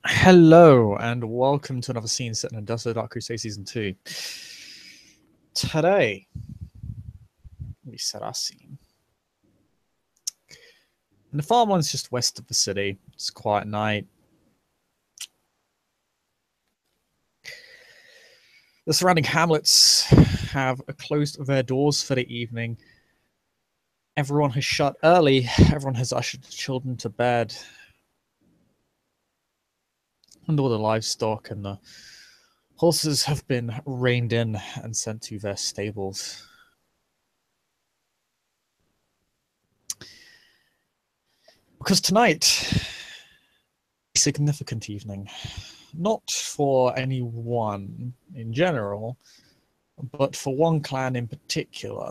Hello and welcome to another scene set in Industrial Dark Crusade Season 2. Today, we set our scene. And the farmland's just west of the city. It's a quiet night. The surrounding hamlets have closed their doors for the evening. Everyone has shut early. Everyone has ushered the children to bed. And all the livestock and the horses have been reined in and sent to their stables. Because tonight, a significant evening, not for anyone in general, but for one clan in particular.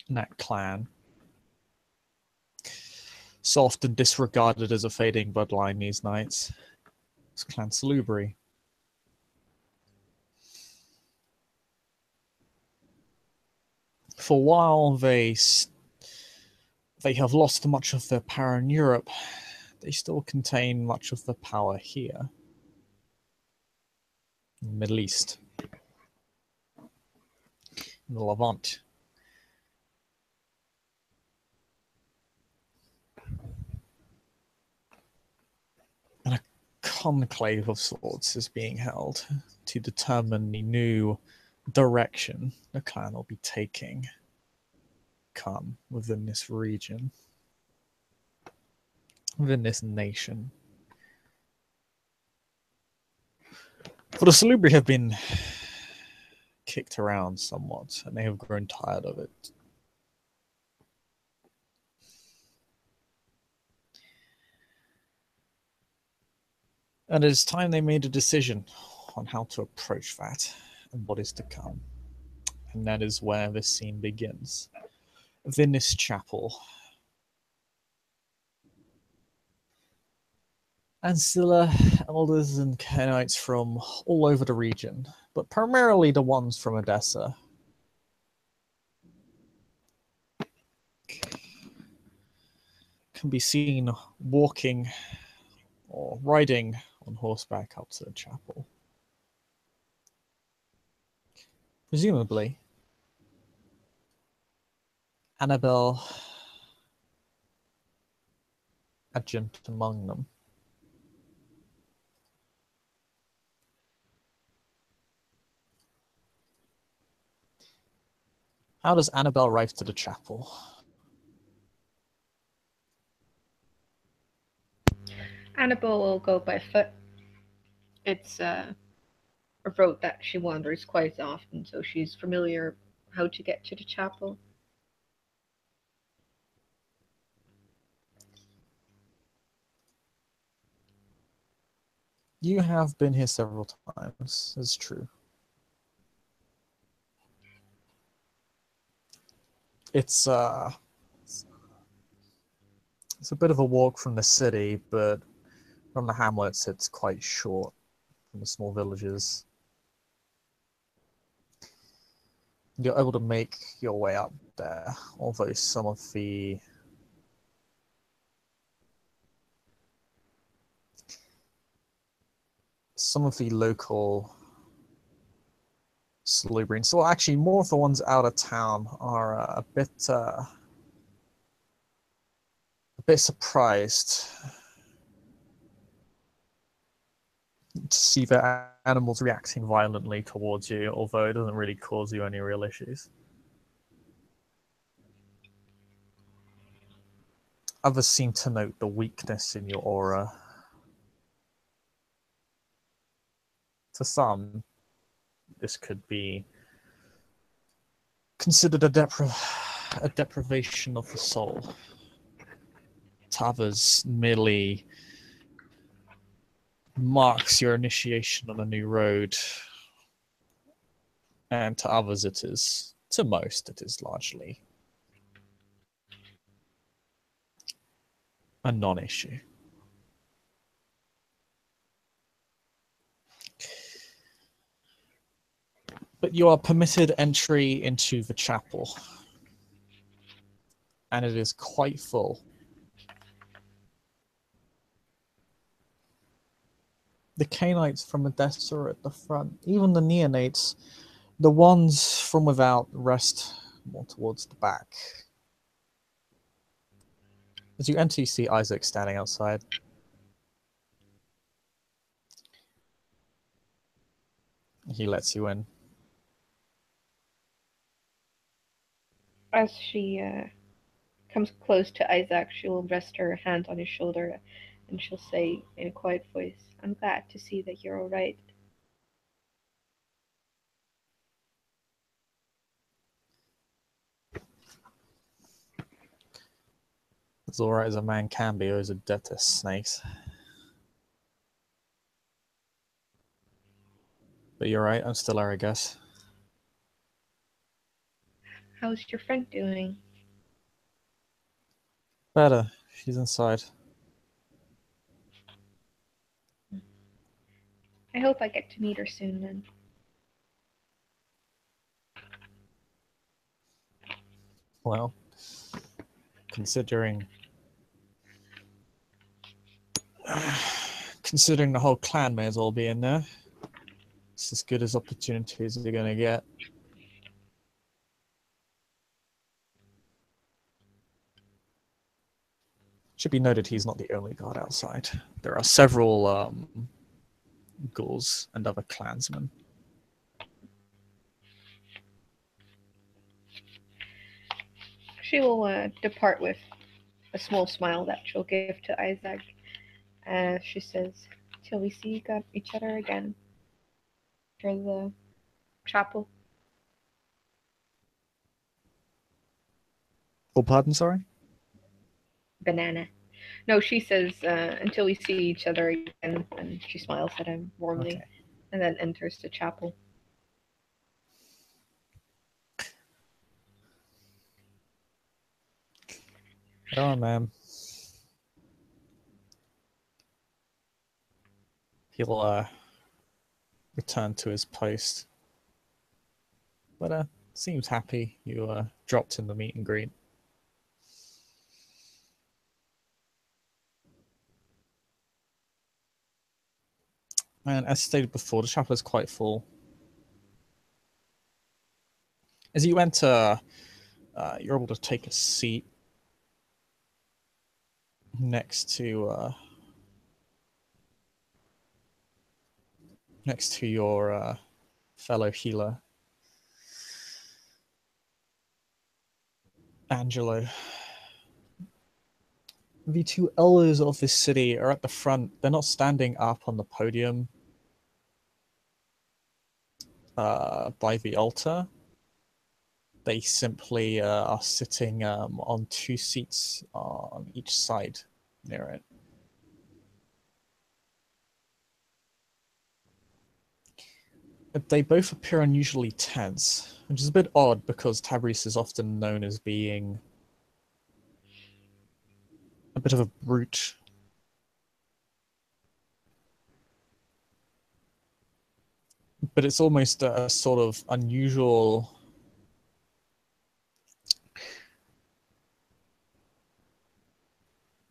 And that clan, so often disregarded as a fading bloodline these nights, is Clan Salubri. For a while, they have lost much of their power in Europe. They still contain much of the power here, in the Middle East, in the Levant. And a conclave of sorts is being held to determine the new direction the clan will be taking come within this region, within this nation. For the Salubri have been kicked around somewhat, and they have grown tired of it. And it is time they made a decision on how to approach that and what is to come. And that is where this scene begins. Within this chapel. Ancilla, elders, and Canaanites from all over the region, but primarily the ones from Odessa, can be seen walking or riding on horseback up to the chapel. Presumably, Annabelle adjunct among them. How does Annabelle arrive to the chapel? Annabelle will go by foot. It's a road that she wanders quite often, so she's familiar how to get to the chapel. You have been here several times, it's true. It's a bit of a walk from the city, but from the hamlets it's quite short from the small villages. You're able to make your way up there, although some of the local Salubrians, so actually more of the ones out of town, are a bit surprised to see their animals reacting violently towards you, although it doesn't really cause you any real issues. Others seem to note the weakness in your aura. To some, this could be considered a deprivation of the soul. To others, merely marks your initiation on a new road. And to others, to most, it is largely a non-issue. But you are permitted entry into the chapel. and it is quite full. The canites from Odessa are at the front. Even the neonates, the ones from without, rest more towards the back. As you enter, you see Isaac standing outside. He lets you in. As she comes close to Isaac, she will rest her hand on his shoulder and she'll say in a quiet voice, "I'm glad to see that you're all right." As alright as a man can be, or is a dead to snakes. But you're right, I'm still there, I guess. How's your friend doing? Better. She's inside. I hope I get to meet her soon then. Well, considering the whole clan may as well be in there. It's as good as opportunities you're going to get. Should be noted he's not the only guard outside. There are several ghouls and other clansmen. She will depart with a small smile that she'll give to Isaac as she says, "Till we see each other again." For the chapel. Oh, pardon, sorry? Banana. No, she says, "Until we see each other again," and she smiles at him warmly, Okay. and then enters the chapel. Oh, man. He'll return to his post. But seems happy you dropped in the meet and greet. And as stated before, the chapel is quite full. As you enter, you're able to take a seat next to your fellow healer, Angelo. The two elders of this city are at the front. They're not standing up on the podium by the altar. They simply are sitting on two seats on each side near it. They both appear unusually tense, which is a bit odd because Tabriz is often known as being a bit of a brute. But it's almost a sort of unusual.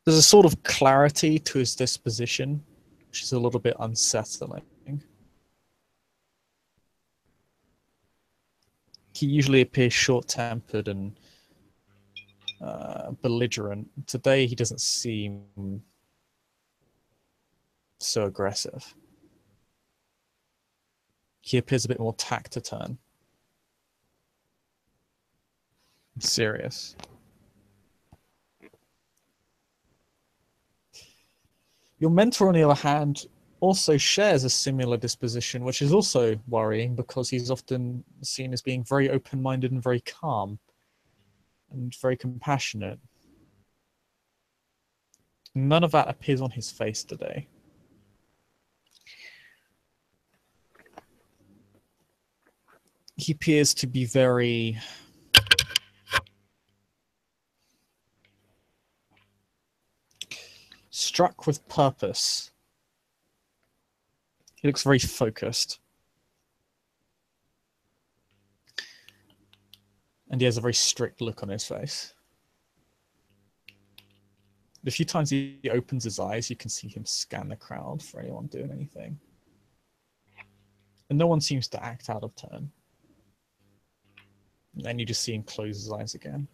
There's a sort of clarity to his disposition, which is a little bit unsettling. He usually appears short-tempered and belligerent. Today, he doesn't seem so aggressive. He appears a bit more taciturn. Serious. Your mentor, on the other hand, also shares a similar disposition, which is also worrying because he's often seen as being very open-minded and very calm and very compassionate. None of that appears on his face today. He appears to be very struck with purpose. He looks very focused. And he has a very strict look on his face. The few times he opens his eyes, you can see him scan the crowd for anyone doing anything. And no one seems to act out of turn. And then you just see him close his eyes again.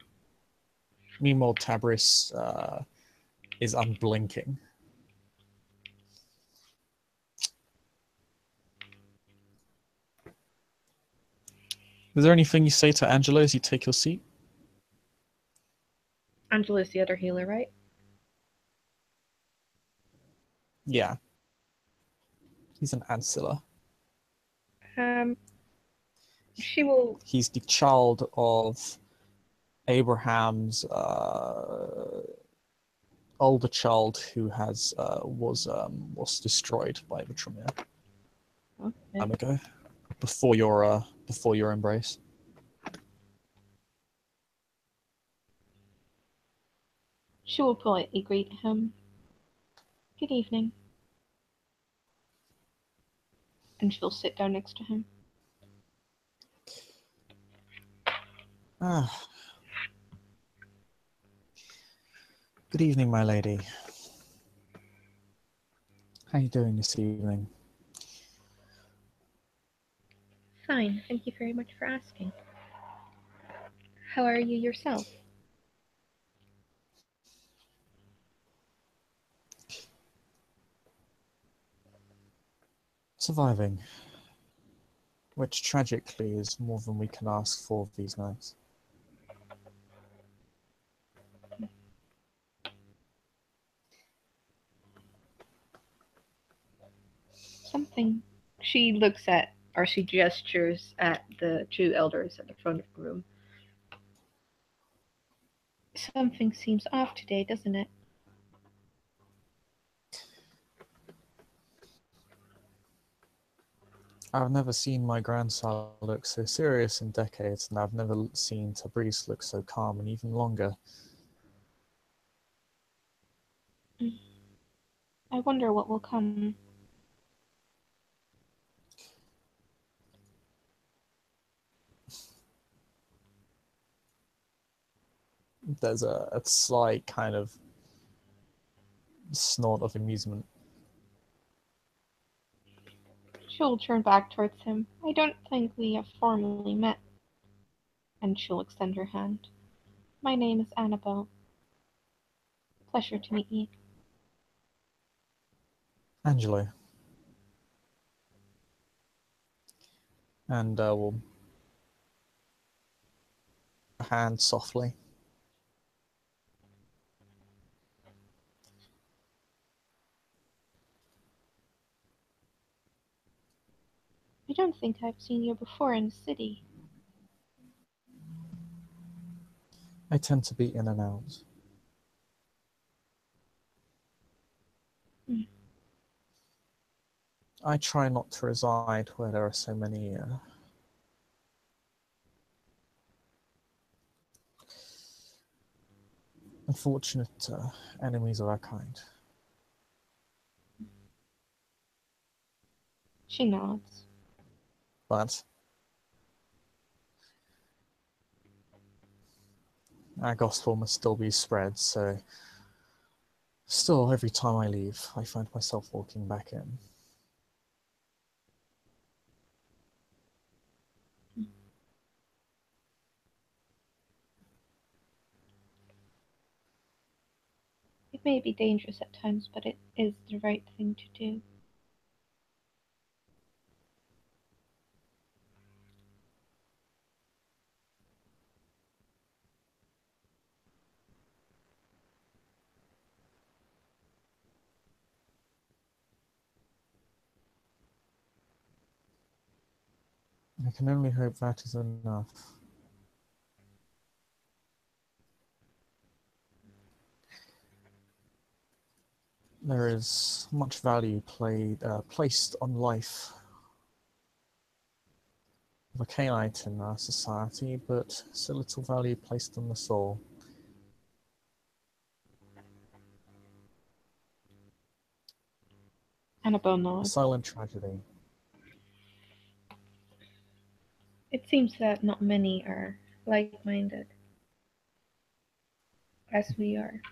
Meanwhile, Tabris is unblinking. Is there anything you say to Angela as you take your seat? Angela's the other healer, right? Yeah. He's an ancilla. She will. He's the child of Abraham's older child who was destroyed by the Tremere time ago, before your embrace. She will politely greet him. Good evening. And she'll sit down next to him. Ah. Good evening, my lady. How are you doing this evening? Fine, thank you very much for asking. How are you yourself? Surviving. Which tragically is more than we can ask for these nights. Something. She looks at, or she gestures at the two elders at the front of the room. Something seems off today, doesn't it? I've never seen my grandson look so serious in decades, and I've never seen Tabriz look so calm in even longer. I wonder what will come. There's a slight kind of snort of amusement. She'll turn back towards him. I don't think we have formally met. And she'll extend her hand. My name is Annabelle. Pleasure to meet you. Angelo. And we'll hand softly. I don't think I've seen you before in the city. I tend to be in and out. I try not to reside where there are so many unfortunate enemies of our kind. She nods. But our gospel must still be spread, so still every time I leave, I find myself walking back in. It may be dangerous at times, but it is the right thing to do. I can only hope that is enough. There is much value placed on life of a Cainite in our society, but so little value placed on the soul. Annabelle A nods. silent tragedy. It seems that not many are like-minded, as we are.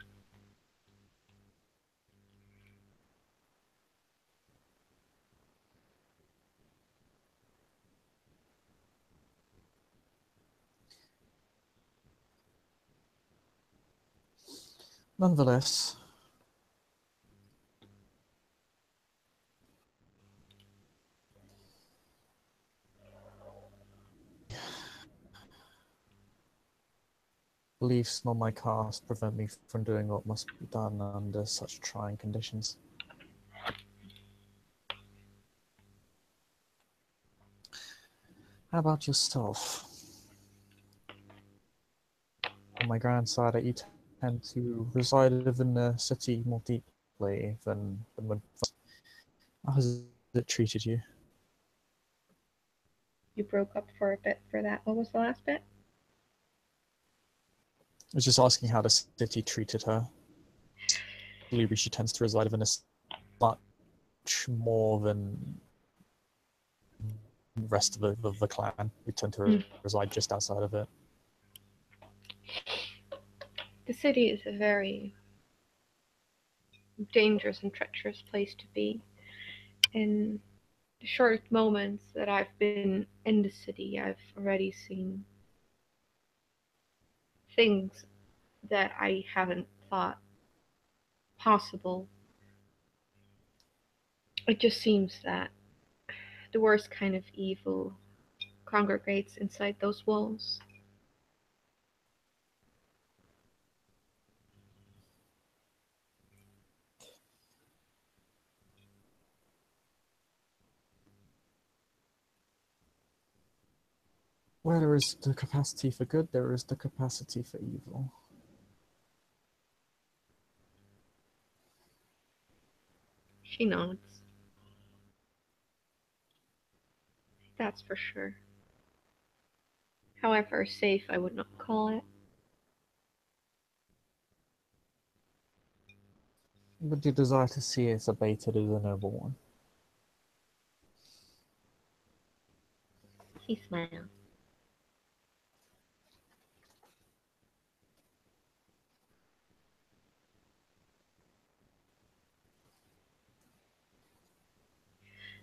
Nonetheless, beliefs nor my caste prevent me from doing what must be done under such trying conditions. How about yourself? On my grandsire, you tend to reside within the city more deeply than when. How has it treated you? You broke up for a bit for that. What was the last bit? I was just asking how the city treated her. Salubri, she tends to reside within a much more than the rest of the clan. We tend to reside just outside of it. The city is a very dangerous and treacherous place to be. In the short moments that I've been in the city, I've already seen things that I haven't thought possible. It just seems that the worst kind of evil congregates inside those walls. Where there is the capacity for good, there is the capacity for evil. She nods. That's for sure. However, safe I would not call it. But your desire to see it abated is a noble one. He smiles.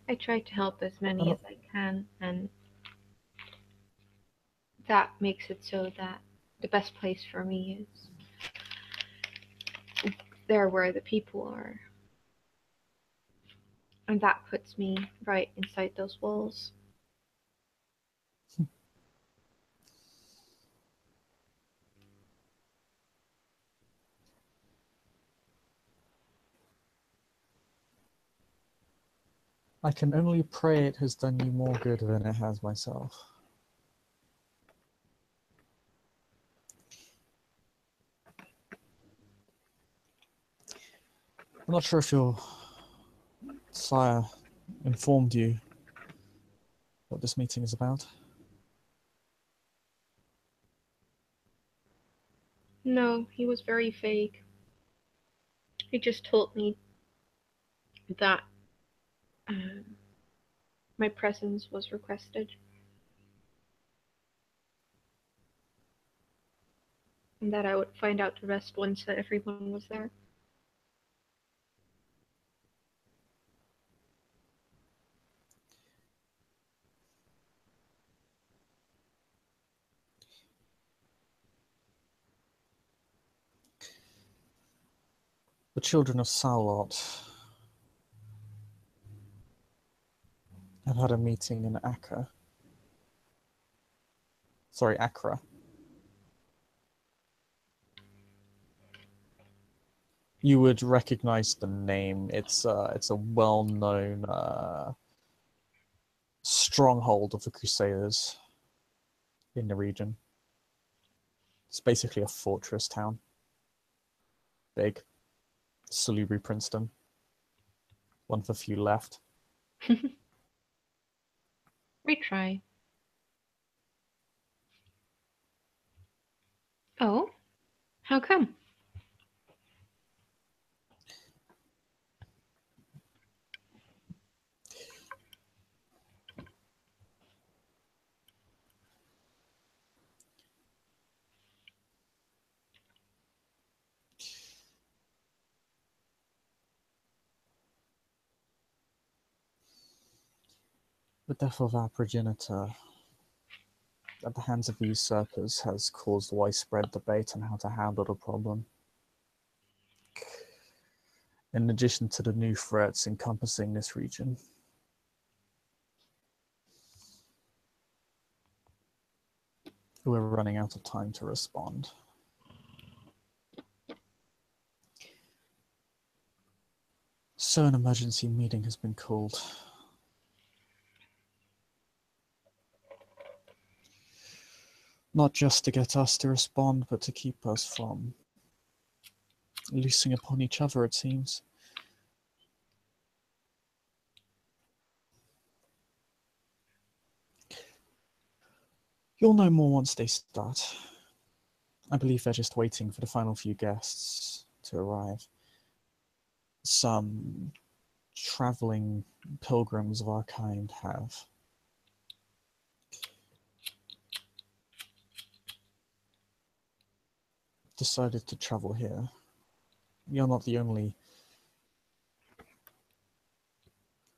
I try to help as many as I can, and that makes it so that the best place for me is there where the people are. And that puts me right inside those walls. I can only pray it has done you more good than it has myself. I'm not sure if your sire informed you what this meeting is about. No, he was very vague. He just told me that um, my presence was requested and that I would find out the rest once everyone was there. The children of Salot have had a meeting in Accra. Sorry, Accra. You would recognize the name. It's a well-known stronghold of the Crusaders in the region. It's basically a fortress town. Big. Salubri Princeton. One of the few left. We try. Oh? How come? The death of our progenitor at the hands of the usurpers has caused widespread debate on how to handle the problem. in addition to the new threats encompassing this region. We're running out of time to respond. So an emergency meeting has been called. Not just to get us to respond, but to keep us from loosing upon each other, it seems. You'll know more once they start. I believe they're just waiting for the final few guests to arrive. Some traveling pilgrims of our kind have decided to travel here. You're not the only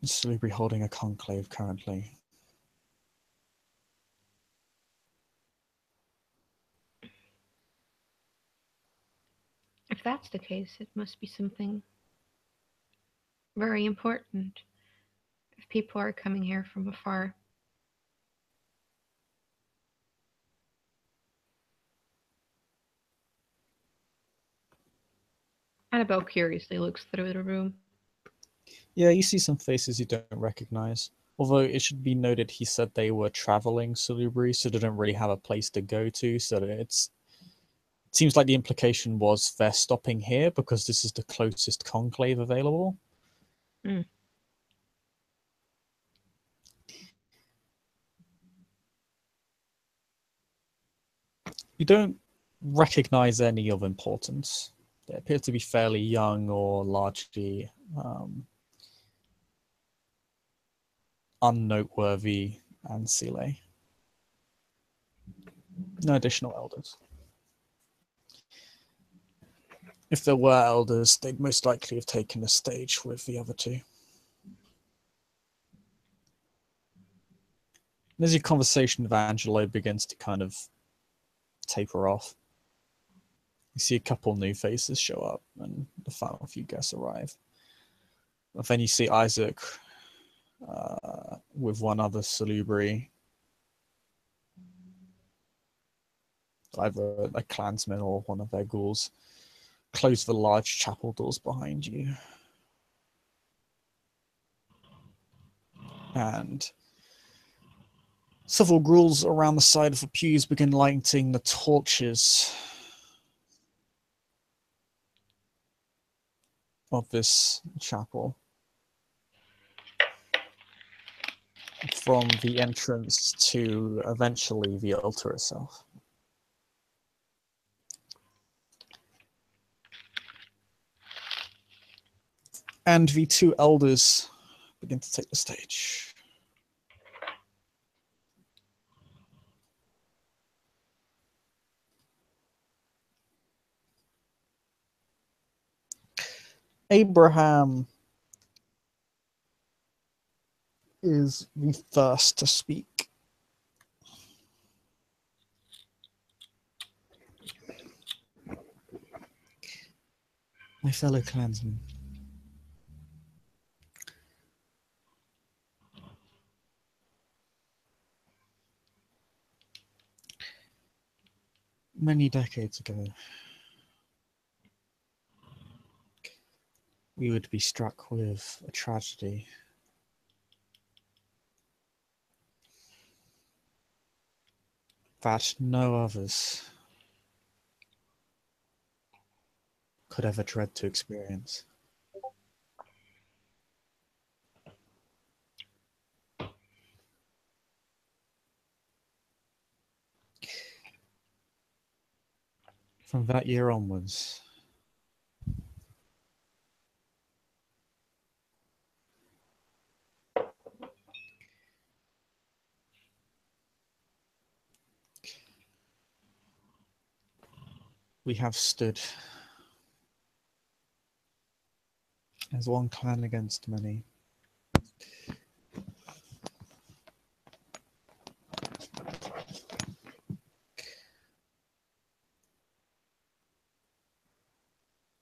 Salubri holding a conclave currently. If that's the case, it must be something very important if people are coming here from afar. Annabelle curiously looks through the room. Yeah, you see some faces you don't recognize. Although it should be noted he said they were traveling Salubri, so they don't really have a place to go to, so it seems like the implication was they're stopping here because this is the closest conclave available. Mm. You don't recognize any of importance. They appear to be fairly young or largely unnoteworthy ancillae. No additional elders. If there were elders, they'd most likely have taken the stage with the other two. And as your conversation with Angelo begins to kind of taper off, you see a couple new faces show up and the final few guests arrive. But then you see Isaac with one other Salubri, either a clansman or one of their ghouls, close the large chapel doors behind you. And several ghouls around the side of the pews begin lighting the torches of this chapel from the entrance to eventually the altar itself. And the two elders begin to take the stage. Abraham is the first to speak. My fellow clansmen, many decades ago, we would be struck with a tragedy that no others could ever dread to experience. From that year onwards, we have stood as one clan against many.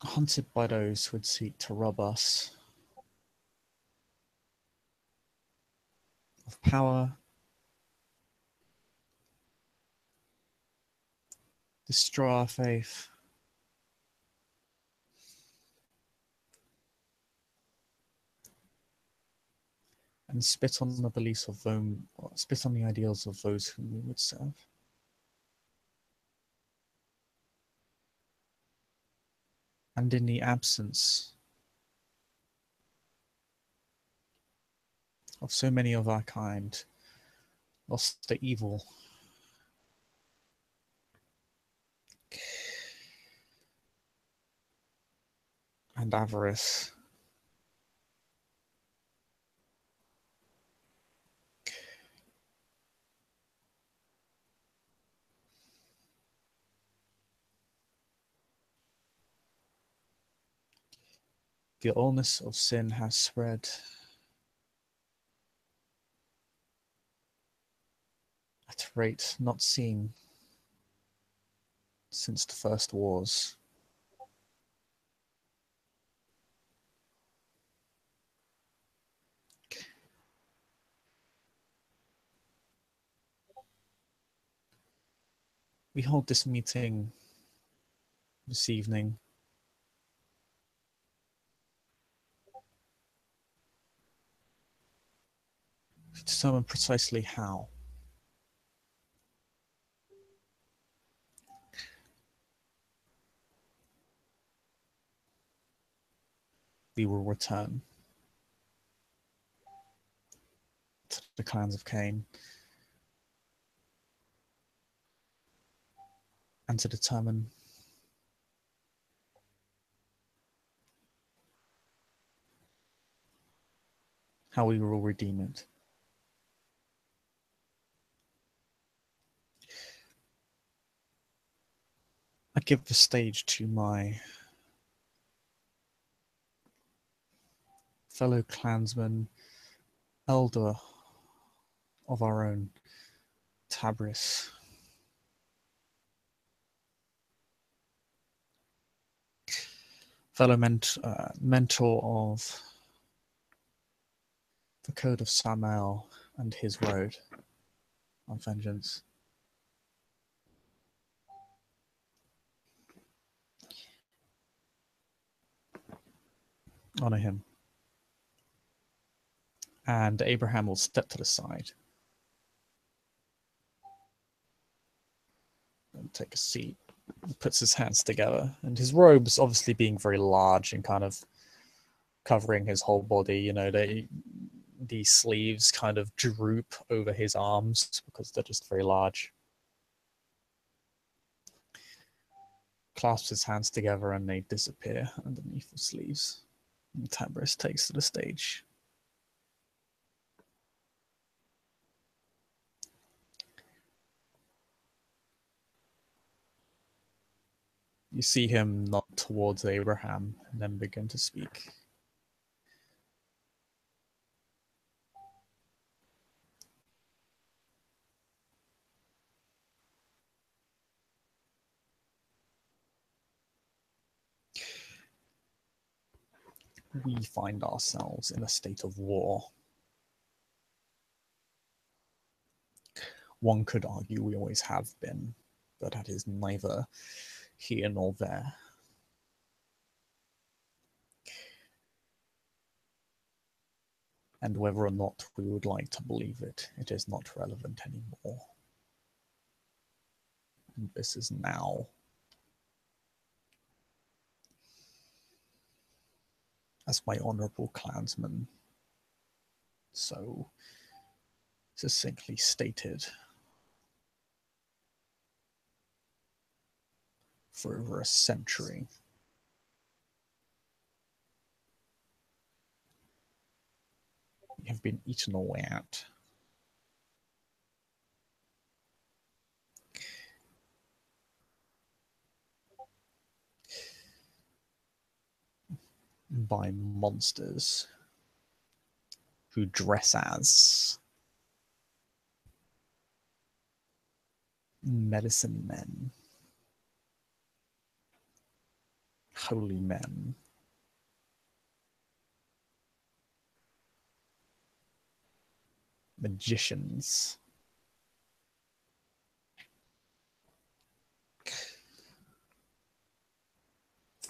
Hunted by those who would seek to rob us of power, destroy our faith, and spit on the beliefs of them, spit on the ideals of those whom we would serve. And in the absence of so many of our kind, lost to evil, and avarice, the illness of sin has spread at a rate not seen since the first wars. We hold this meeting this evening to determine precisely how we will return to the clans of Cain, and to determine how we will redeem it. I give the stage to my fellow clansman, elder of our own, Tabris. Fellow mentor of the Code of Samael and his road of vengeance. Honor him. And Abraham will step to the side and take a seat. He puts his hands together, and his robes, obviously being very large and kind of covering his whole body, you know, the sleeves kind of droop over his arms because they're just very large. Clasps his hands together and they disappear underneath the sleeves. And Tabris takes to the stage. You see him nod towards Abraham and then begin to speak. We find ourselves in a state of war. One could argue we always have been, but that is neither here nor there. And whether or not we would like to believe it, it is not relevant anymore. And this is now. As my honourable clansman so succinctly stated, for over a century, we have been eaten away at. By monsters who dress as medicine men, holy men, magicians,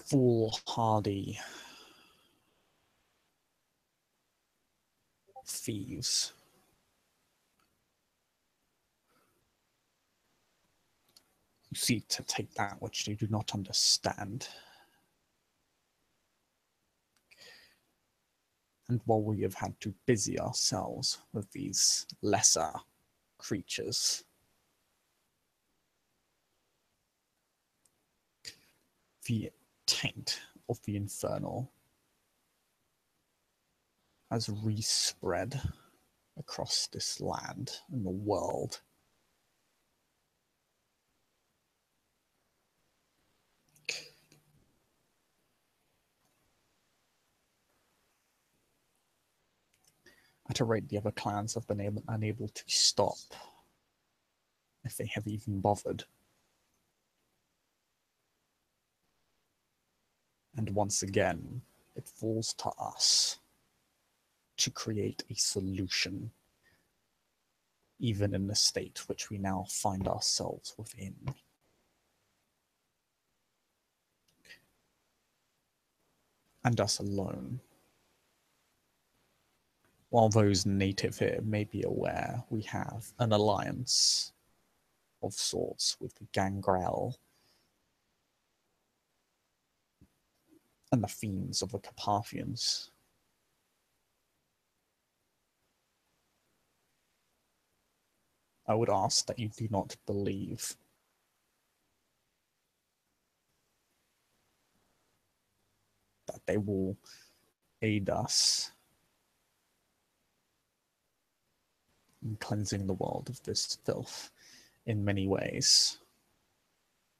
foolhardy thieves. You seek to take that which you do not understand. And while we have had to busy ourselves with these lesser creatures, the taint of the infernal has respread across this land and the world. At a rate the other clans have been unable to stop, if they have even bothered. And once again, it falls to us to create a solution, even in the state which we now find ourselves within. And us alone. While those native here may be aware, we have an alliance of sorts with the Gangrel and the fiends of the Carpathians. I would ask that you do not believe that they will aid us in cleansing the world of this filth in many ways.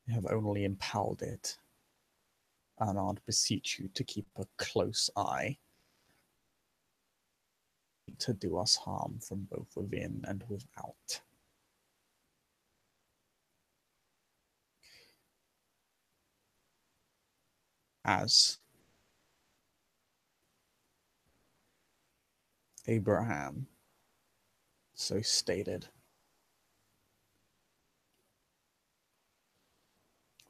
They have only empowered it, and I'd beseech you to keep a close eye to do us harm from both within and without. As Abraham so stated,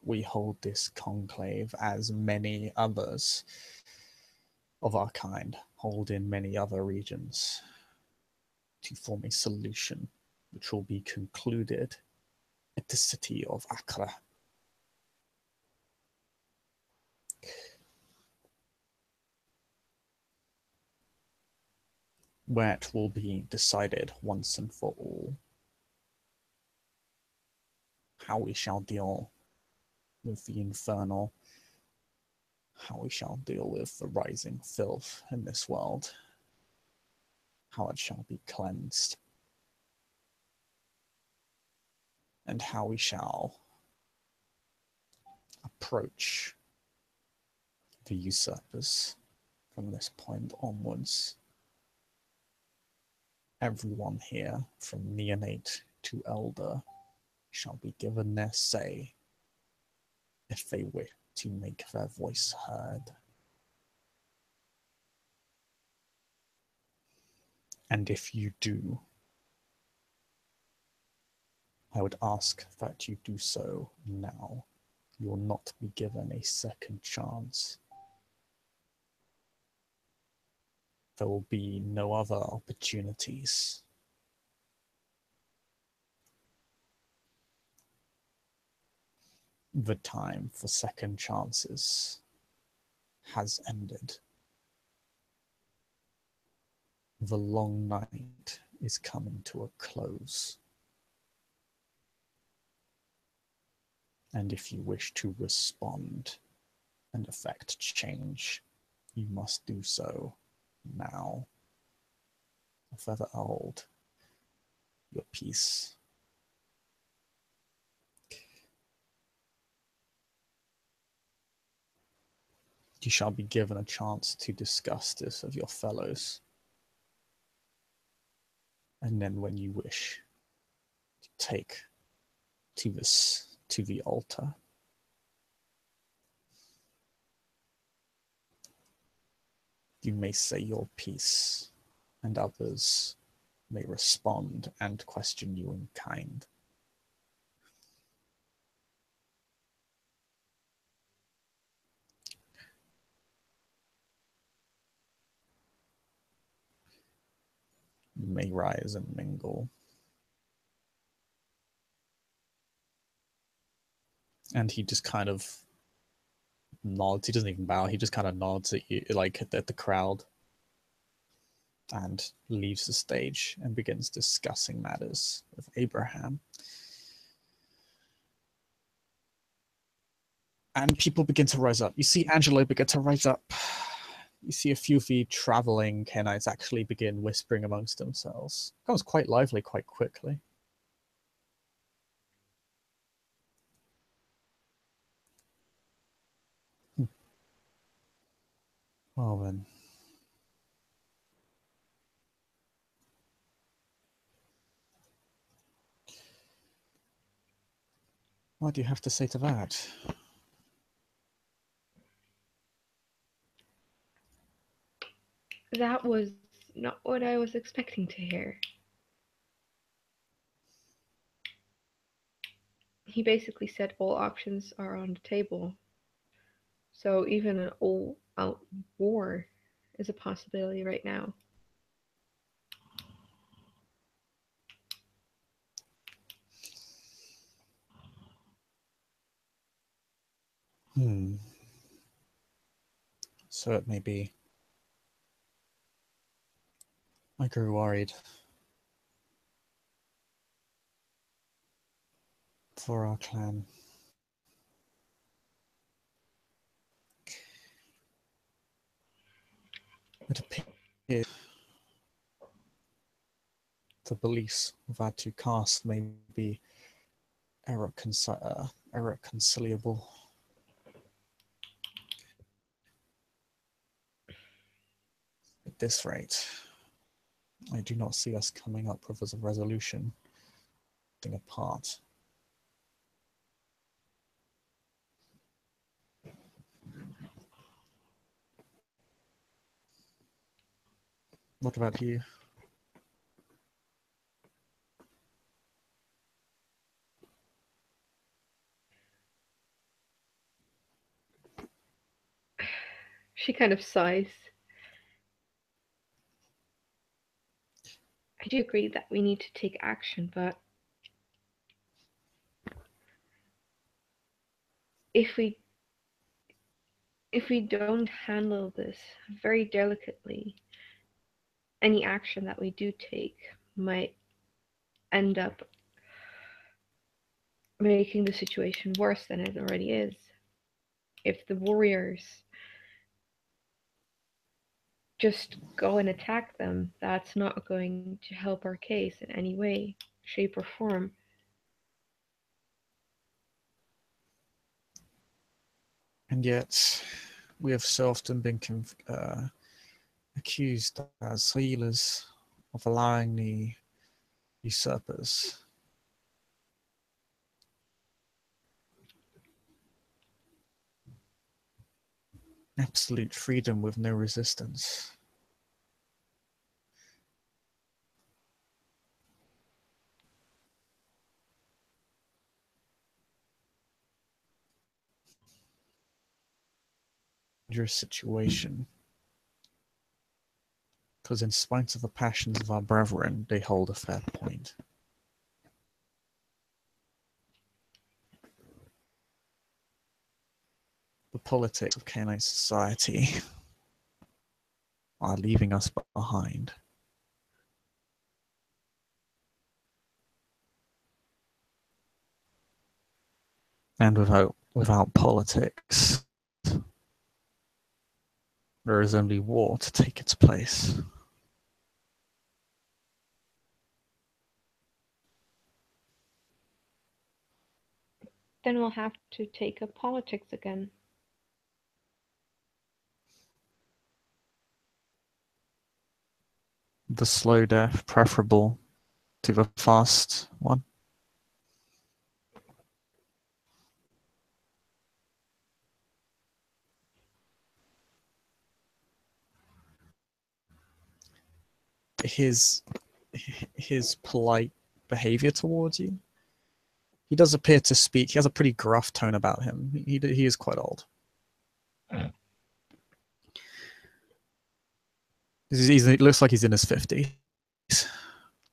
we hold this conclave as many others of our kind hold in many other regions to form a solution which will be concluded at the city of Accra. Where it will be decided once and for all how we shall deal with the infernal, how we shall deal with the rising filth in this world, how it shall be cleansed, and how we shall approach the usurpers from this point onwards. Everyone here, from neonate to elder, shall be given their say if they wish to make their voice heard. And if you do, I would ask that you do so now. You will not be given a second chance. There will be no other opportunities. The time for second chances has ended. The long night is coming to a close. And if you wish to respond and effect change, you must do so now. Or further hold your peace. You shall be given a chance to discuss this with your fellows. And then when you wish to take to the altar, You may say your piece, and others may respond and question you in kind. You may rise and mingle. And he just kind of nods. He doesn't even bow. He just kind of nods at you, like at the crowd, and leaves the stage and begins discussing matters with Abraham. And people begin to rise up. You see Angelo begin to rise up. You see a few of the traveling Kenites actually begin whispering amongst themselves. It becomes quite lively quite quickly. Well then. What do you have to say to that? That was not what I was expecting to hear. He basically said all options are on the table. So even an all-out war is a possibility right now. So it may be. I grew worried for our clan. It appears the beliefs of our two castes may be irreconcilable. At this rate, I do not see us coming up with a resolution apart. What about you? She kind of sighs. I do agree that we need to take action, but if we don't handle this very delicately, any action that we do take might end up making the situation worse than it already is. If the warriors just go and attack them, that's not going to help our case in any way, shape, or form. And yet, we have so often been accused as healers of allowing the usurpers absolute freedom with no resistance. Dangerous situation, because in spite of the passions of our brethren, they hold a fair point. The politics of Canine society are leaving us behind. And without politics, there is only war to take its place. Then we'll have to take up politics again. The slow death preferable to the fast one. his polite behavior towards you. He does appear to speak. He has a pretty gruff tone about him. He is quite old. It looks like he's in his 50s,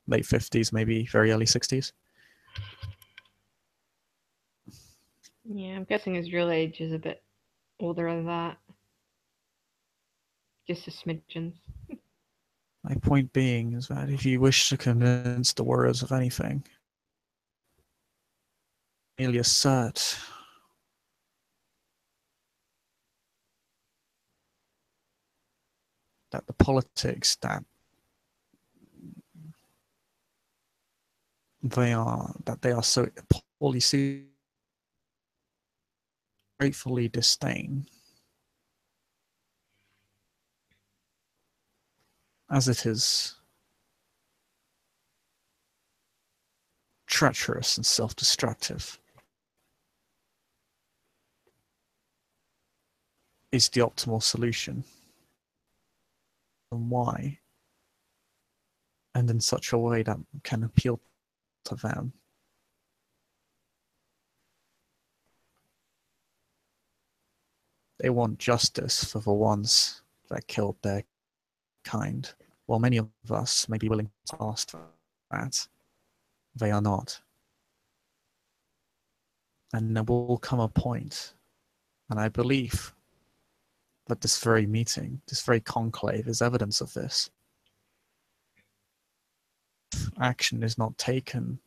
late 50s, maybe very early 60s. Yeah, I'm guessing his real age is a bit older than that. Just a smidgens. My point being is that if you wish to convince the warriors of anything, merely assert that the politics that they are so poorly suited, gratefully disdain, as it is treacherous and self-destructive, is the optimal solution. And why? And in such a way that can appeal to them. They want justice for the ones that killed their kind, while many of us may be willing to ask that. They are not. And there will come a point, and I believe that this very meeting, this very conclave, is evidence of this. If action is not taken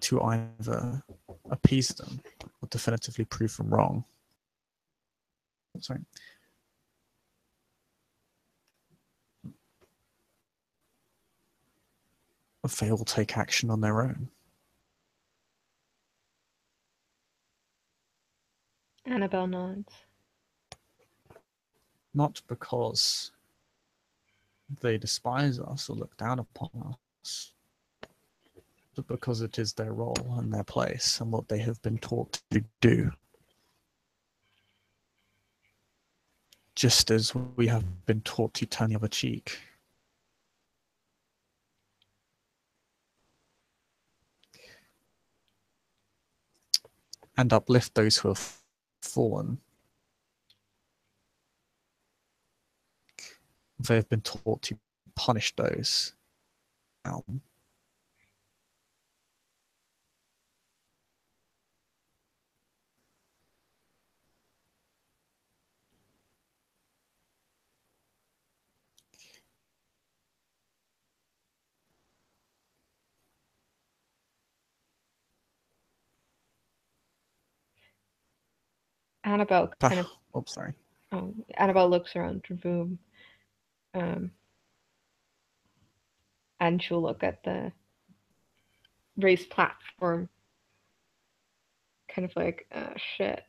to either appease them or definitively prove them wrong. Sorry. They will take action on their own. Annabelle nods. Not because they despise us or look down upon us, but because it is their role and their place and what they have been taught to do. Just as we have been taught to turn the other cheek. And uplift those who have fallen. They have been taught to punish those. Annabelle kind of. Oh, sorry. Annabelle looks around the room, and she'll look at the raised platform, kind of like, shit.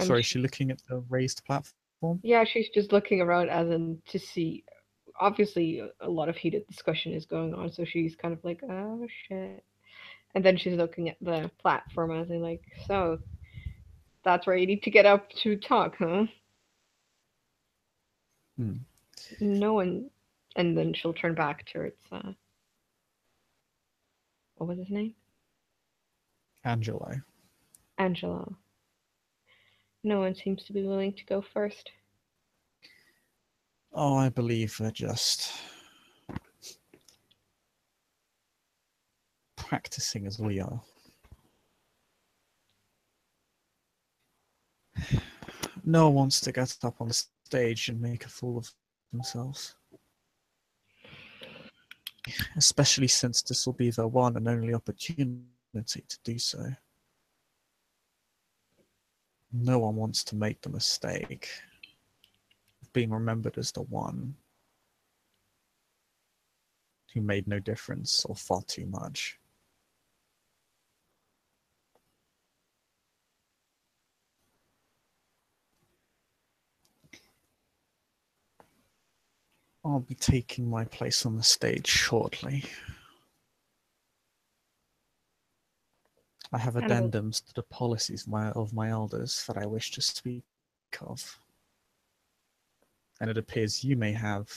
Sorry, is she looking at the raised platform? Yeah, she's just looking around as in to see. Obviously, a lot of heated discussion is going on, so she's kind of like, oh shit. And then she's looking at the platform as in like, so that's where you need to get up to talk, huh? No one. And then she'll turn back towards, what was his name? Angelo. Angelo. No one seems to be willing to go first. Oh, I believe they're just practicing as we are. No one wants to get up on the stage and make a fool of themselves. Especially since this will be their one and only opportunity to do so. No one wants to make the mistake of being remembered as the one who made no difference or far too much. I'll be taking my place on the stage shortly. I have Annabelle. addendums to the policies of my elders that I wish to speak of. And it appears you may have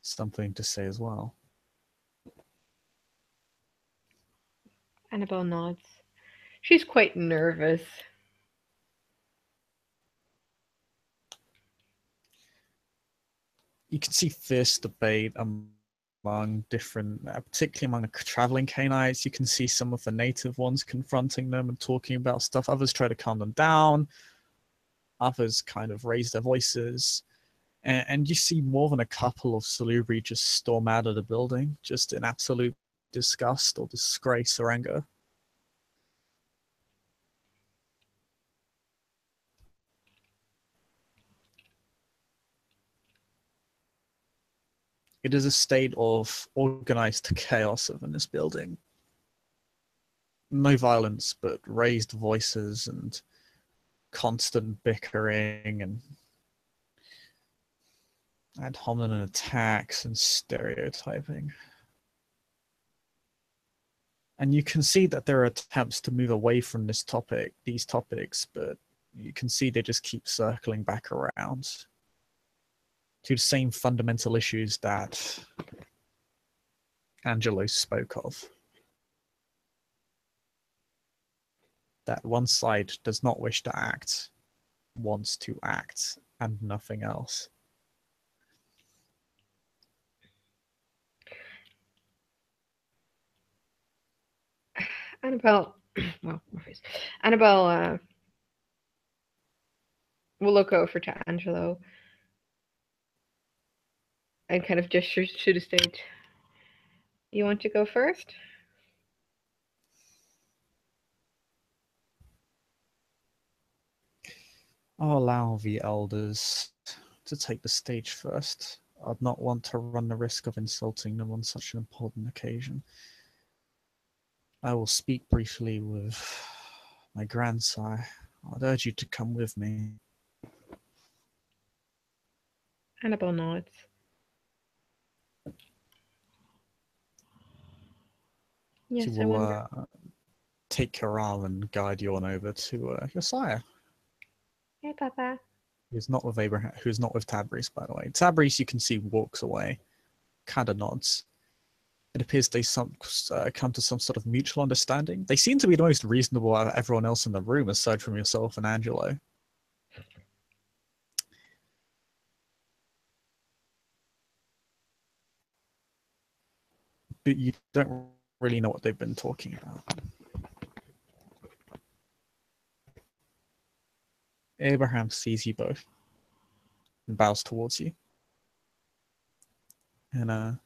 something to say as well. Annabelle nods. She's quite nervous. You can see fierce debate among different, particularly among the traveling Canaanites. You can see some of the native ones confronting them and talking about stuff. Others try to calm them down. Others kind of raise their voices. And you see more than a couple of Salubri just storm out of the building, just in absolute disgust or disgrace or anger. It is a state of organized chaos within this building. No violence, but raised voices and constant bickering and ad hominem attacks and stereotyping. And you can see that there are attempts to move away from these topics, but you can see they just keep circling back around to the same fundamental issues that Angelo spoke of. That one side does not wish to act, wants to act, and nothing else. Annabelle, well, Annabelle will look over to Angelo and kind of gestures to the stage. You want to go first? I'll allow the elders to take the stage first. I'd not want to run the risk of insulting them on such an important occasion. I will speak briefly with my grandsire. I'd urge you to come with me. Annabelle nods. Yes, I He will wonder. take your arm and guide you on over to your sire. Hey, Papa. Who's not with Abraham? Who's not with Tabriz, by the way. Tabriz, you can see, walks away, kind of nods. It appears they come to some sort of mutual understanding. They seem to be the most reasonable out of everyone else in the room, aside from yourself and Angelo. But you don't really know what they've been talking about. Abraham sees you both and bows towards you in a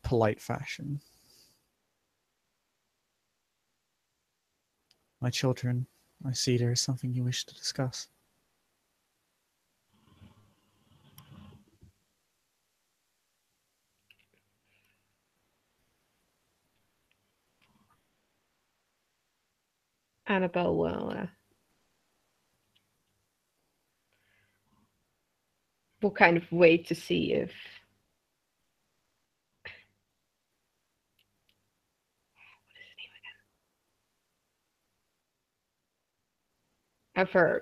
polite fashion. My children, I see there is something you wish to discuss. Annabelle will kind of wait to see if of her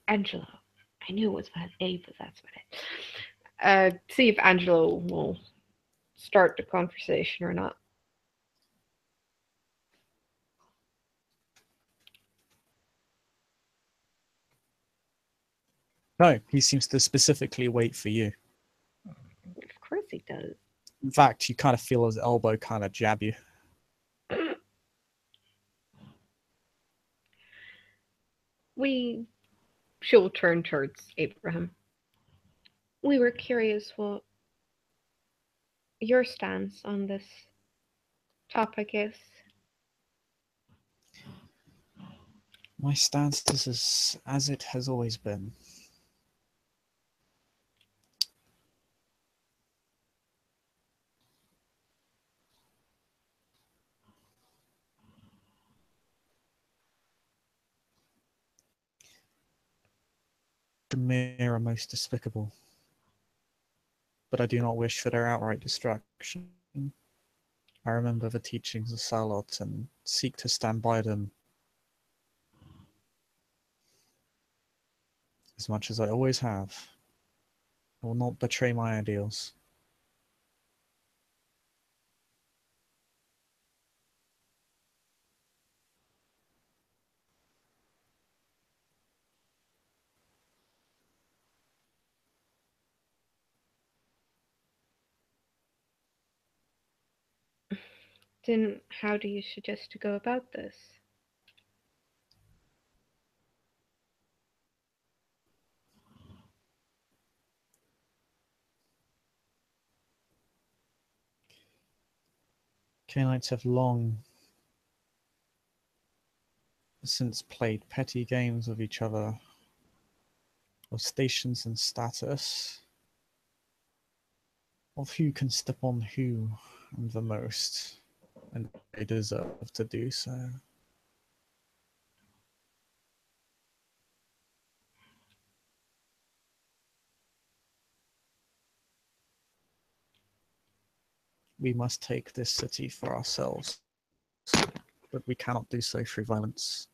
Angelo. I knew it was with an A, but that's what it. See if Angelo will start the conversation or not. No, he seems to specifically wait for you. Of course he does. In fact, you kind of feel his elbow kind of jab you. She'll turn towards Abraham. We were curious what your stance on this topic is. My stance is as it has always been. Mere are most despicable, but I do not wish for their outright destruction. I remember the teachings of Salot and seek to stand by them as much as I always have. I will not betray my ideals. Then how do you suggest to go about this? Cainites have long since played petty games with each other of stations and status, of who can step on who the most, and they deserve to do so. We must take this city for ourselves, but we cannot do so through violence,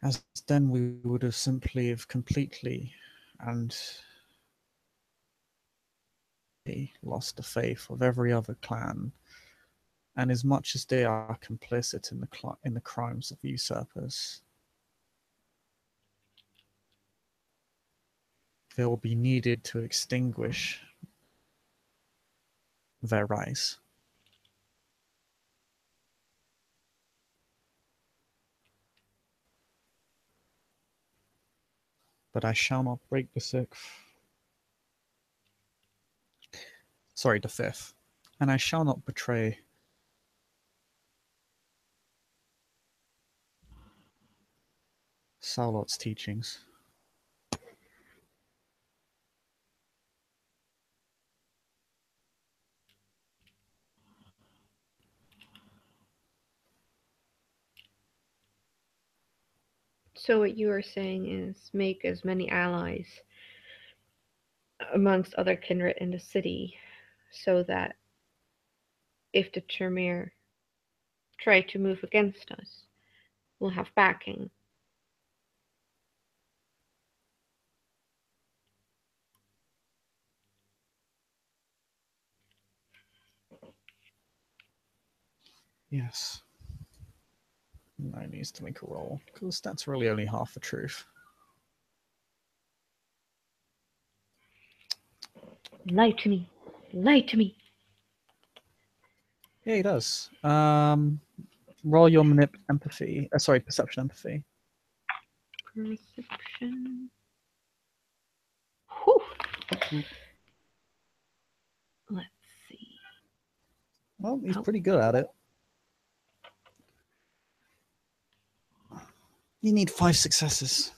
as then we would have simply have completely and lost the faith of every other clan, and as much as they are complicit in the crimes of usurpers, they will be needed to extinguish their rise. But I shall not break the fifth, and I shall not betray Salot's teachings. So what you are saying is make as many allies amongst other kindred in the city, so that if the Tremere try to move against us, we'll have backing. Yes. I needs to make a roll, because that's really only half the truth. Lie to me. Lie to me. Yeah, he does. Roll your empathy. Perception empathy. Perception. Whew. Let's see. Well, he's pretty good at it. You need 5 successes.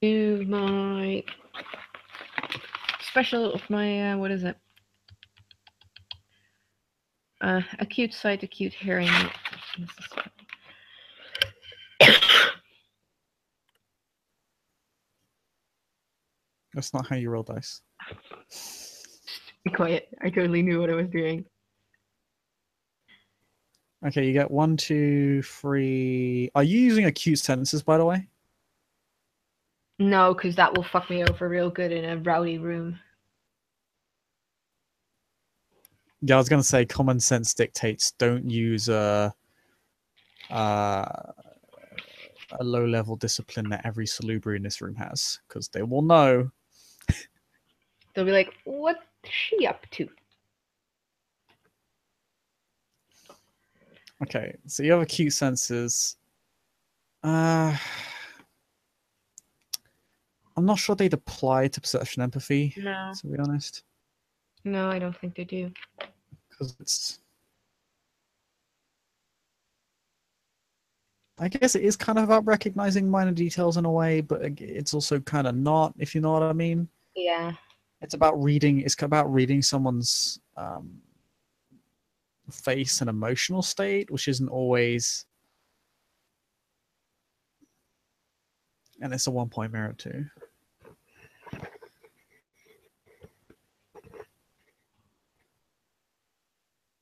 Do my special of my what is it? Acute sight, acute hearing. That's not how you roll dice. Be quiet. I totally knew what I was doing. Okay, you get 1, 2, 3. Are you using acute senses, by the way? No, because that will fuck me over real good in a rowdy room. Yeah, I was going to say common sense dictates don't use a low-level discipline that every Salubri in this room has, because they will know. They'll be like, what's she up to? Okay, so you have acute senses. I'm not sure they'd apply to perception empathy, No. to be honest. No, I don't think they do. Because it's... I guess it is kind of about recognizing minor details in a way, but it's also kind of not, if you know what I mean. Yeah. It's about reading someone's face and emotional state, which isn't always... And it's a 1-point merit too.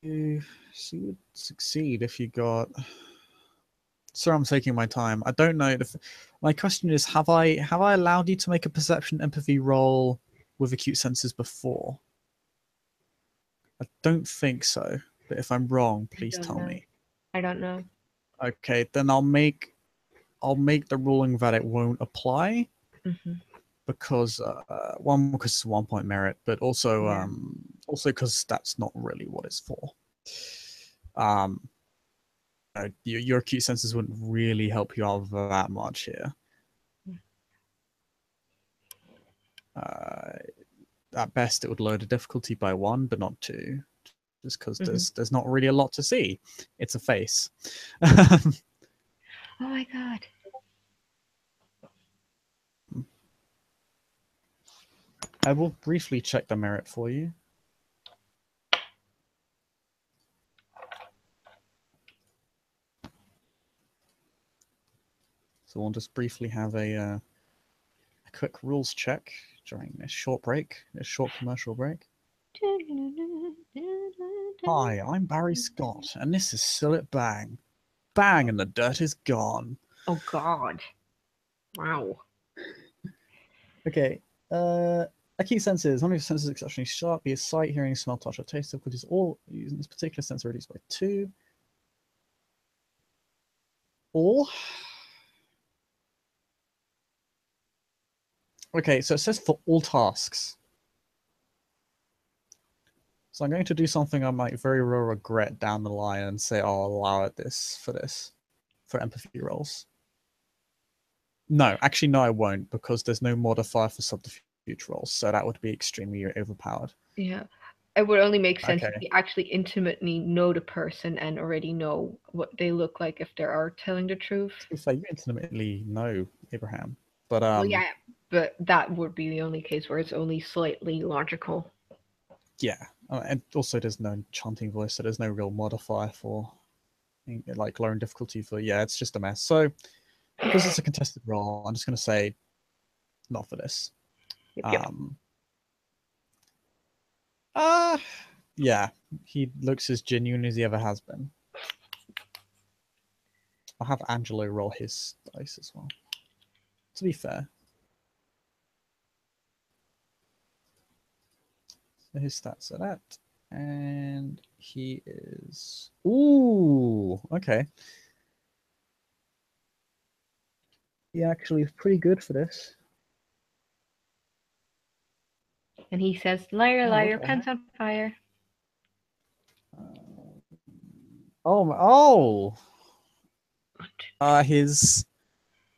So you would succeed if you got. Sorry, I'm taking my time. I don't know. My question is: Have I allowed you to make a perception empathy roll with acute senses before? I don't think so. But if I'm wrong, I please don't tell know. me. I don't know. Okay, then I'll make the ruling that it won't apply Mm-hmm. because one, because it's a 1 point merit, but also Yeah. also because that's not really what it's for. Um, your acute senses wouldn't really help you out that much here. Uh, at best, it would lower the difficulty by 1, but not 2, just because Mm-hmm. there's not really a lot to see. It's a face. Oh my god. I will briefly check the merit for you. So we'll just briefly have a quick rules check during this short commercial break. Hi, I'm Barry Scott, and this is Still It Bang. Bang, and the dirt is gone. Oh god. Wow. Okay. Acute senses. One of your senses is exceptionally sharp, be it sight, hearing, smell, touch, or taste. Difficulties all using this particular sense are reduced by 2. All. Okay, so it says for all tasks. So I'm going to do something I might very well regret down the line and say I'll allow it for empathy rolls. No, actually, no, I won't because there's no modifier for subterfuge rolls, so that would be extremely overpowered. Yeah. It would only make sense if Okay. you actually intimately know the person and already know what they look like if they are telling the truth. To be fair, you intimately know Abraham, but Well, yeah, but that would be the only case where it's only slightly logical. yeah, and also there's no chanting voice, so there's no real modifier for like lowering difficulty for. Yeah, it's just a mess. So because it's a contested roll, I'm just going to say not for this. Yep, yep. Um, uh yeah, he looks as genuine as he ever has been. I'll have Angelo roll his dice as well. To be fair, so his stats are that, and he is okay. He actually is pretty good for this. And he says, "Liar, Oh, what liar, the pants heck? on fire." Oh. His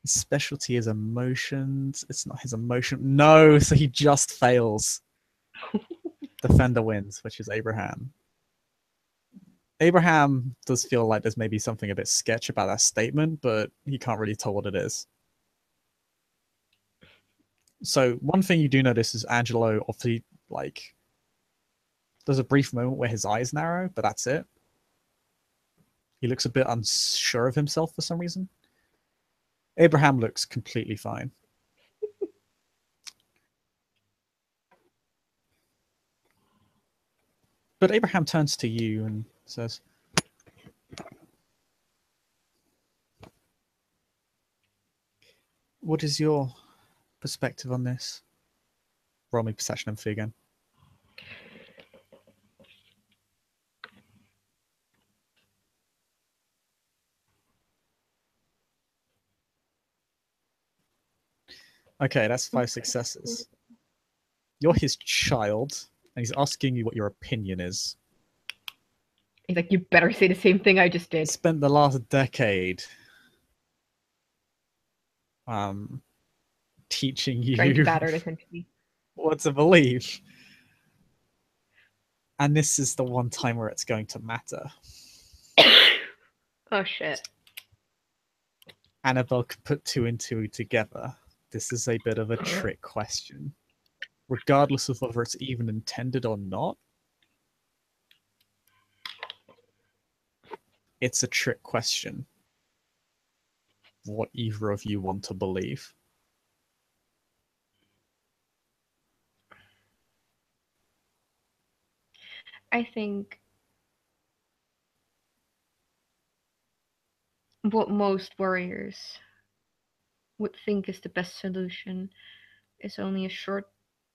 specialty is emotions. It's not his emotion. No, so he just fails. Defender wins, which is Abraham. Abraham does feel like there's maybe something a bit sketch about that statement, but he can't really tell what it is. So one thing you do notice is Angelo obviously like there's a brief moment where his eyes narrow, but that's it. He looks a bit unsure of himself for some reason. Abraham looks completely fine. But Abraham turns to you and says, what is your perspective on this? Roll me perception and fee again. Okay, that's 5 successes. You're his child, and he's asking you what your opinion is. He's like, "You better say the same thing I just did." Spent the last decade um, teaching Trying to you batter this into me. what to believe. And this is the one time where it's going to matter. Oh shit. Annabelle could put 2 and 2 together. This is a bit of a trick question. Regardless of whether it's even intended or not, it's a trick question. What either of you want to believe. I think what most warriors would think is the best solution is only a short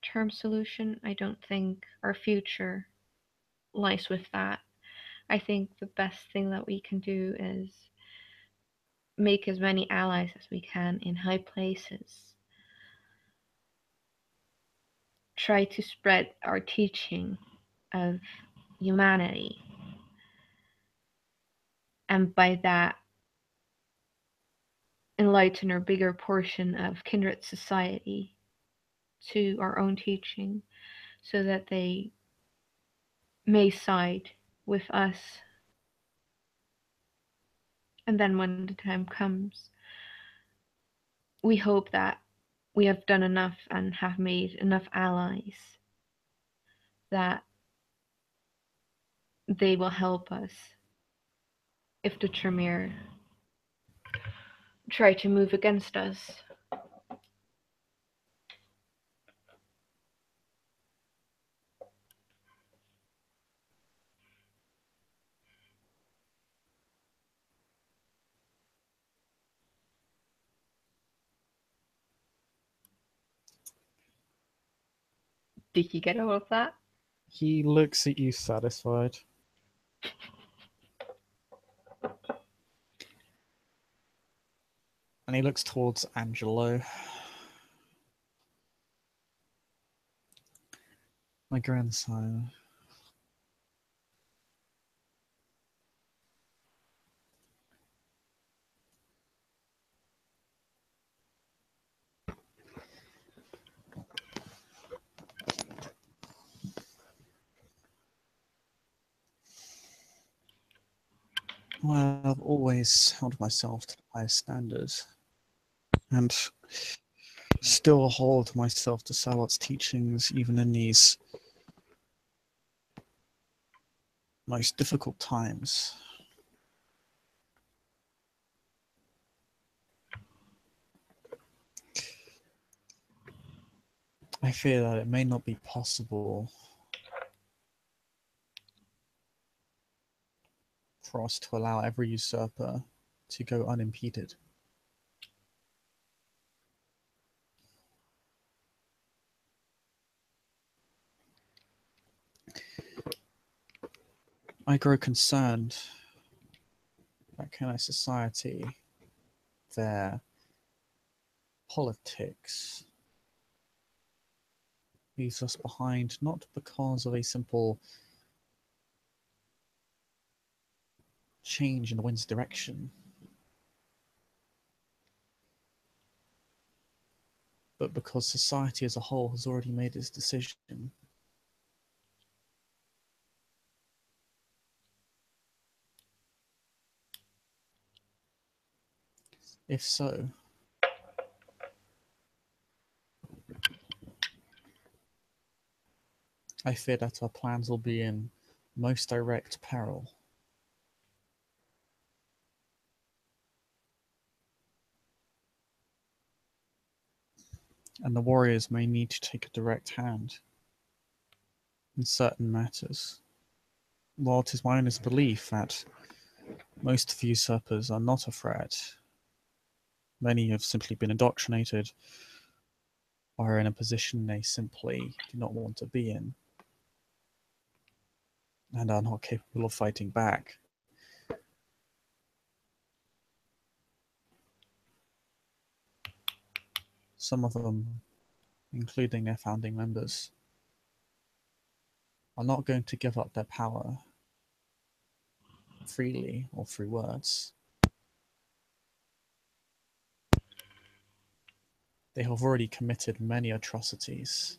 term solution. I don't think our future lies with that. I think the best thing that we can do is make as many allies as we can in high places. Try to spread our teaching of humanity. And by that, enlighten a bigger portion of kindred society to our own teaching so that they may side with us. And then when the time comes, we hope that we have done enough and have made enough allies that they will help us if the Tremere try to move against us. Did you get all of that? He looks at you satisfied. And he looks towards Angelo. My grandsire. Well, I've always held myself to the highest standards. And still hold myself to Salot's teachings even in these most difficult times. I fear that it may not be possible for us to allow every usurper to go unimpeded. I grow concerned that Kenai society, their politics, leaves us behind not because of a simple change in the wind's direction, but because society as a whole has already made its decision. If so, I fear that our plans will be in most direct peril. And the warriors may need to take a direct hand in certain matters. While it is my honest belief that most of the usurpers are not a threat, many have simply been indoctrinated or are in a position they simply do not want to be in and are not capable of fighting back. Some of them, including their founding members, are not going to give up their power freely or through words. They have already committed many atrocities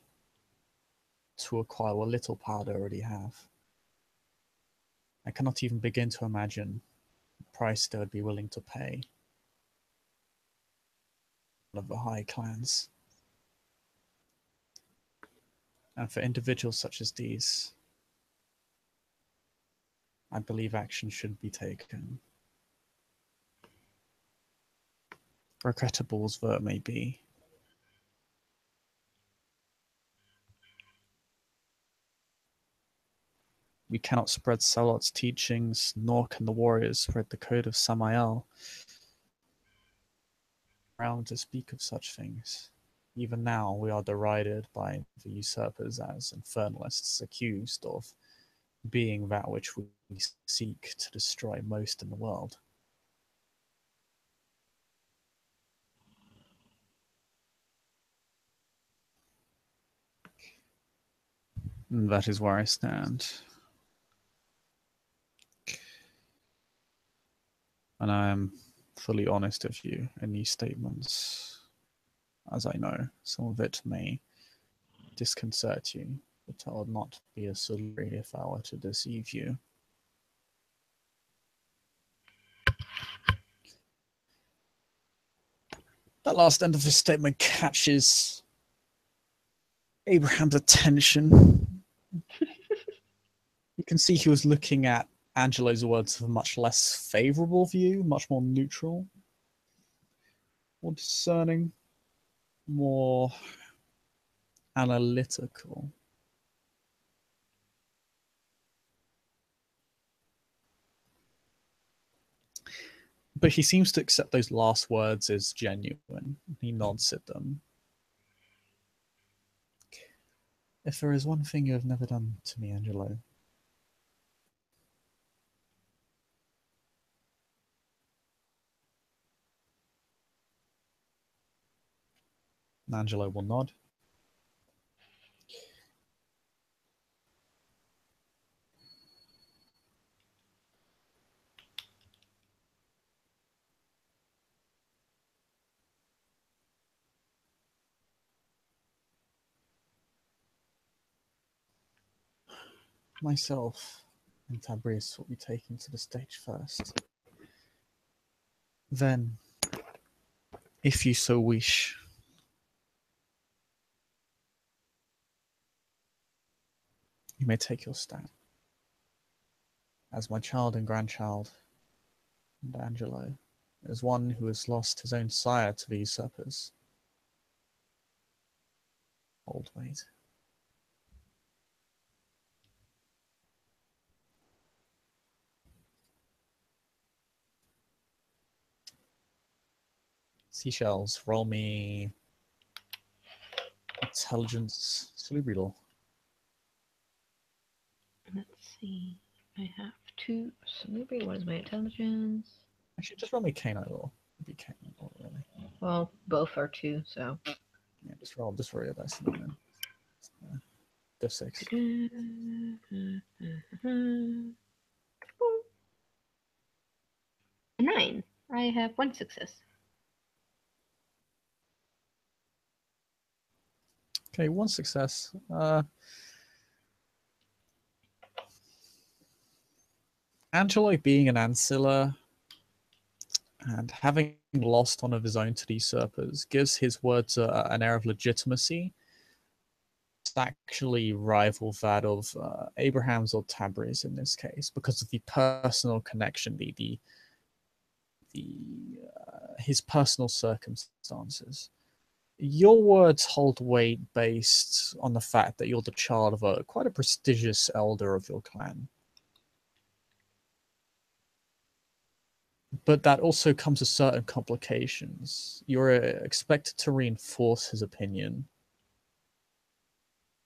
to acquire what little power they already have. I cannot even begin to imagine the price they would be willing to pay. One of the high clans. And for individuals such as these, I believe action should be taken. Regrettable as though it may be. We cannot spread Salot's teachings, nor can the warriors spread the code of Samael. Around to speak of such things. Even now we are derided by the usurpers as infernalists, accused of being that which we seek to destroy most in the world. And that is where I stand. And I am fully honest with you in these statements, as I know some of it may disconcert you, but I would not be a Salubri if I were to deceive you. That last end of his statement catches Abraham's attention. You can see he was looking at Angelo's words with a much less favorable view, much more neutral, more discerning, more analytical. But he seems to accept those last words as genuine. He nods at them. If there is one thing you have never done to me, Angelo, Angelo will nod. Myself and Tabriz will be taken to the stage first. Then, if you so wish, you may take your stand. As my child and grandchild, and Angelo, as one who has lost his own sire to the usurpers. Old mate. Seashells, roll me intelligence Salubri law. Let's see. I have 2 Salubri. What is my intelligence? Actually, just roll me canine law. It'd be canine law, really. Well, both are 2, so. Yeah, just roll your dice and then diff 6. 9. I have 1 success. Okay, 1 success. Angelo being an ancilla and having lost one of his own to the usurpers gives his words an air of legitimacy. It's actually rival that of Abraham's or Tabriz in this case because of the personal connection, his personal circumstances. Your words hold weight based on the fact that you're the child of quite a prestigious elder of your clan. But that also comes with certain complications. You're expected to reinforce his opinion.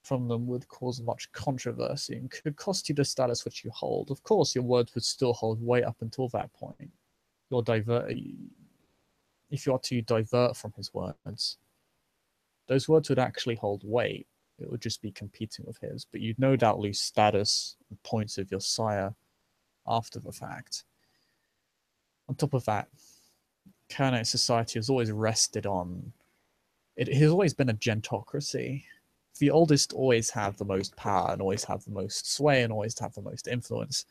From them would cause much controversy and could cost you the status which you hold. Of course, your words would still hold weight up until that point. If you are to divert from his words, those words would actually hold weight. It would just be competing with his, but you'd no doubt lose status and points of your sire after the fact. On top of that, Khanate society has always rested on... It has always been a gentocracy. The oldest always have the most power and always have the most sway and always have the most influence.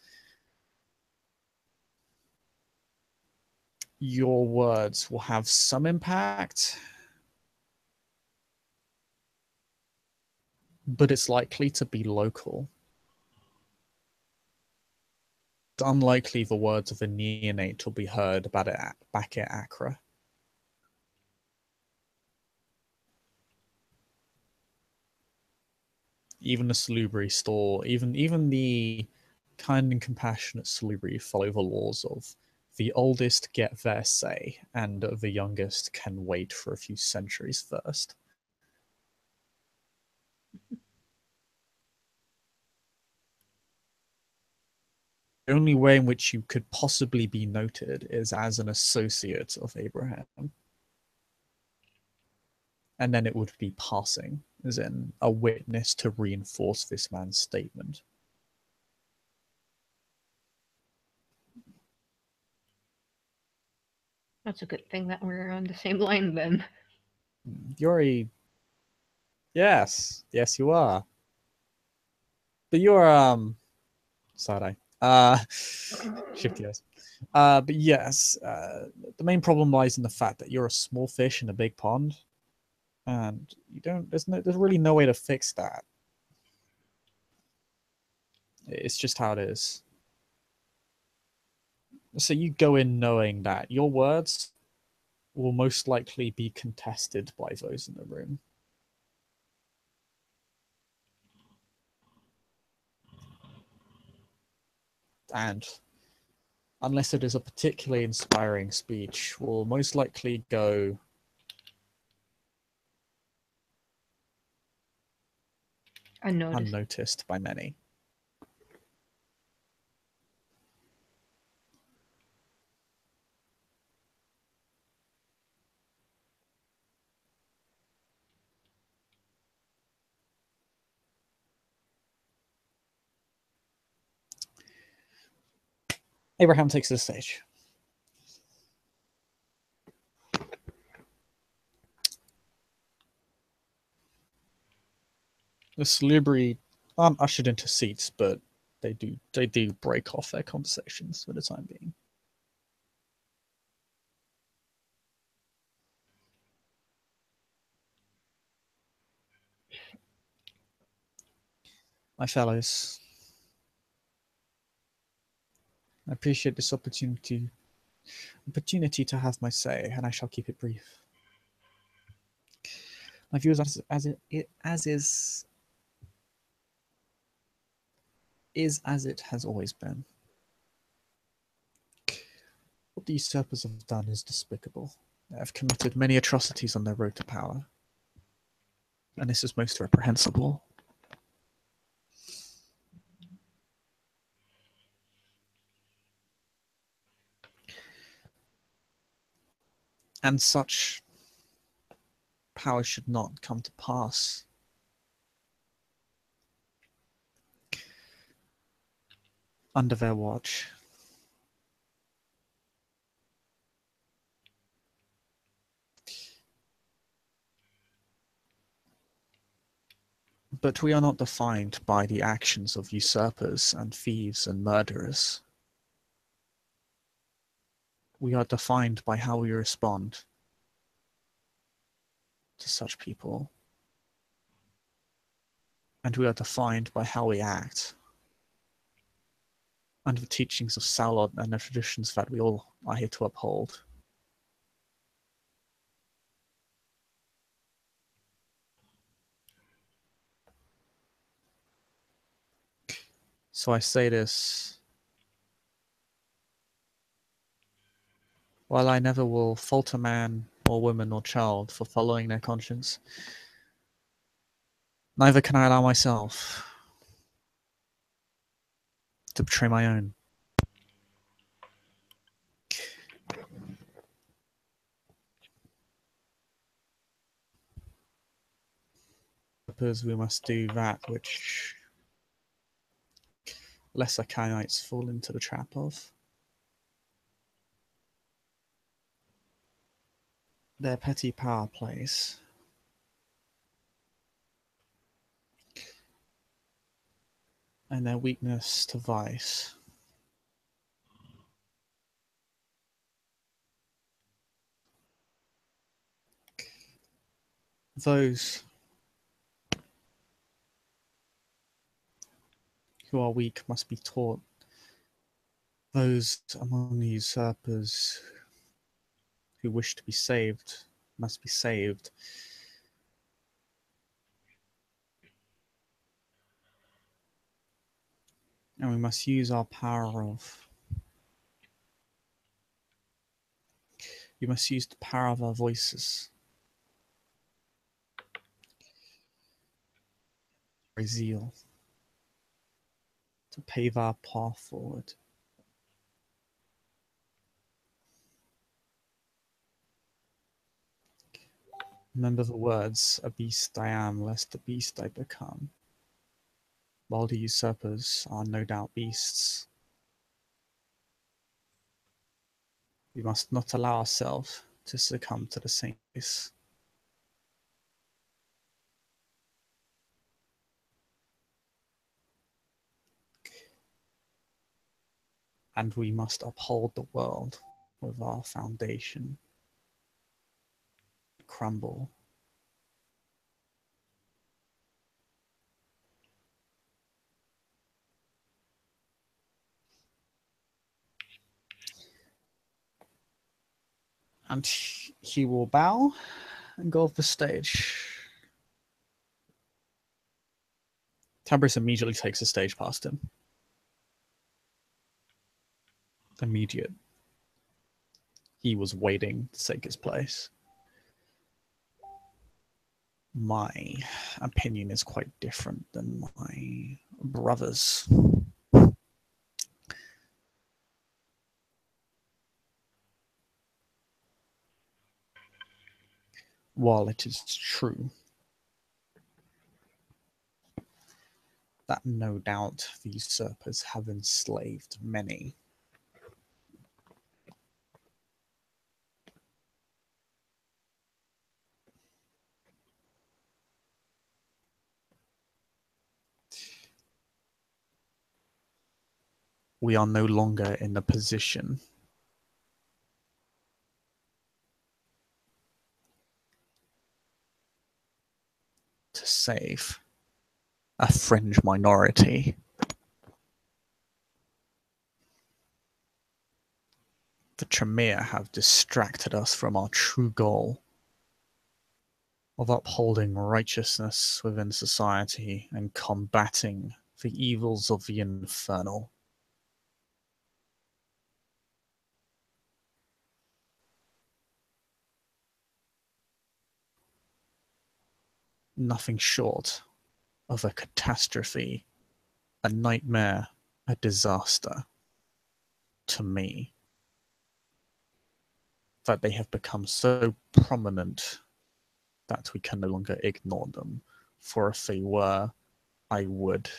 Your words will have some impact, but it's likely to be local. It's unlikely the words of a neonate will be heard about it back at Accra. Even the Salubri store, even the Kind and compassionate Salubri follow the laws of the oldest get their say, and the youngest can wait for a few centuries first. The only way in which you could possibly be noted is as an associate of Abraham. And then it would be passing, as in a witness to reinforce this man's statement. That's a good thing that we're on the same line then. You're a... Yes, yes, you are. But you're, side eye. Shift gears. But yes, the main problem lies in the fact that you're a small fish in a big pond, and you don't. There's really no way to fix that. It's just how it is. So you go in knowing that your words will most likely be contested by those in the room. And unless it is a particularly inspiring speech, will most likely go unnoticed by many. Abraham takes the stage. The Salubri aren't ushered into seats, but they do break off their conversations for the time being. My fellows, I appreciate this opportunity to have my say, and I shall keep it brief. My view is as it has always been. What the usurpers have done is despicable. They have committed many atrocities on their road to power, and this is most reprehensible. And such power should not come to pass. Under their watch. But we are not defined by the actions of usurpers and thieves and murderers. We are defined by how we respond to such people. And we are defined by how we act under the teachings of Salot and the traditions that we all are here to uphold. So I say this, while I never will fault a man or woman or child for following their conscience, neither can I allow myself to betray my own. Because we must do that which lesser Kainites fall into the trap of. Their petty power plays. And their weakness to vice. Those who are weak must be taught. Those among the usurpers who wish to be saved must be saved. And we must use our power of... We must use the power of our voices. Our zeal. To pave our path forward. Remember the words, a beast I am, lest a beast I become. While the usurpers are no doubt beasts, we must not allow ourselves to succumb to the same case. And we must uphold the world with our foundation. Crumble. And he will bow and go off the stage. Tabris immediately takes the stage past him. Immediate. He was waiting to take his place. My opinion is quite different than my brother's. While it is true that no doubt the usurpers have enslaved many, we are no longer in the position to save a fringe minority. The Tremere have distracted us from our true goal of upholding righteousness within society and combating the evils of the infernal. Nothing short of a catastrophe, a nightmare, a disaster, to me, that they have become so prominent that we can no longer ignore them, for if they were, I would.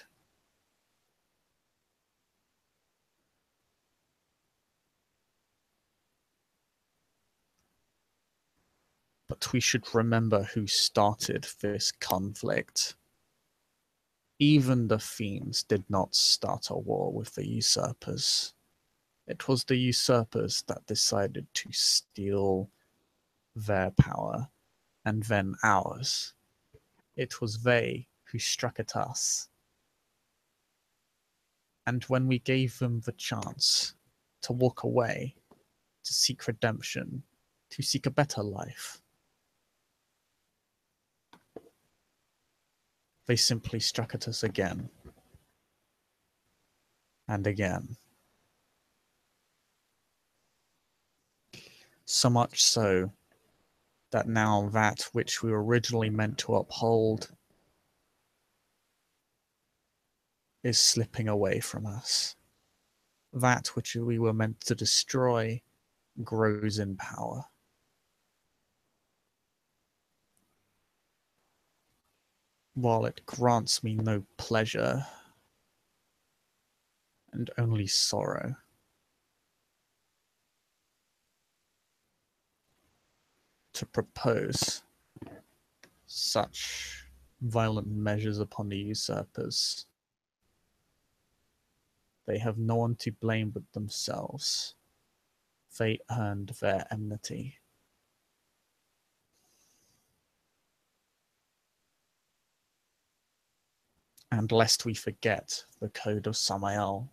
But we should remember who started this conflict. Even the fiends did not start a war with the usurpers. It was the usurpers that decided to steal their power, and then ours. It was they who struck at us. And when we gave them the chance to walk away, to seek redemption, to seek a better life, they simply struck at us again and again. So much so that now that which we were originally meant to uphold is slipping away from us. That which we were meant to destroy grows in power. While it grants me no pleasure and only sorrow, to propose such violent measures upon the usurpers. They have no one to blame but themselves. They earned their enmity. And lest we forget, the Code of Samael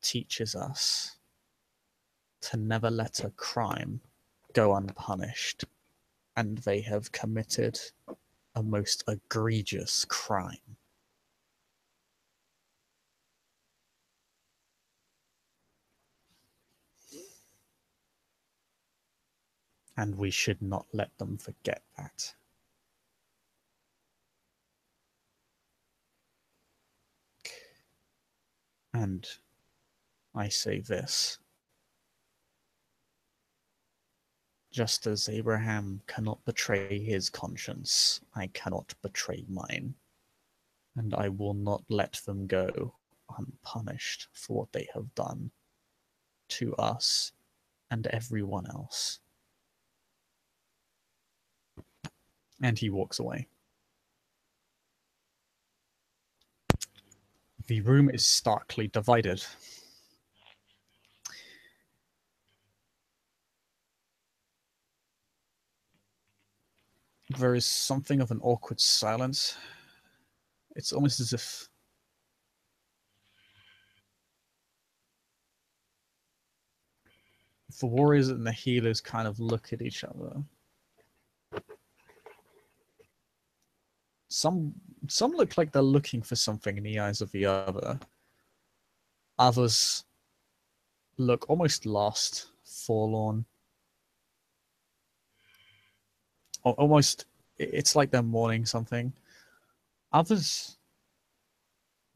teaches us to never let a crime go unpunished, and they have committed a most egregious crime. and we should not let them forget that. And I say this. Just as Abraham cannot betray his conscience, I cannot betray mine. And I will not let them go unpunished for what they have done to us and everyone else. And he walks away. The room is starkly divided. There is something of an awkward silence. It's almost as if the warriors and the healers kind of look at each other. Some look like they're looking for something in the eyes of the other. Others look almost lost, forlorn. Almost, it's like they're mourning something. Others,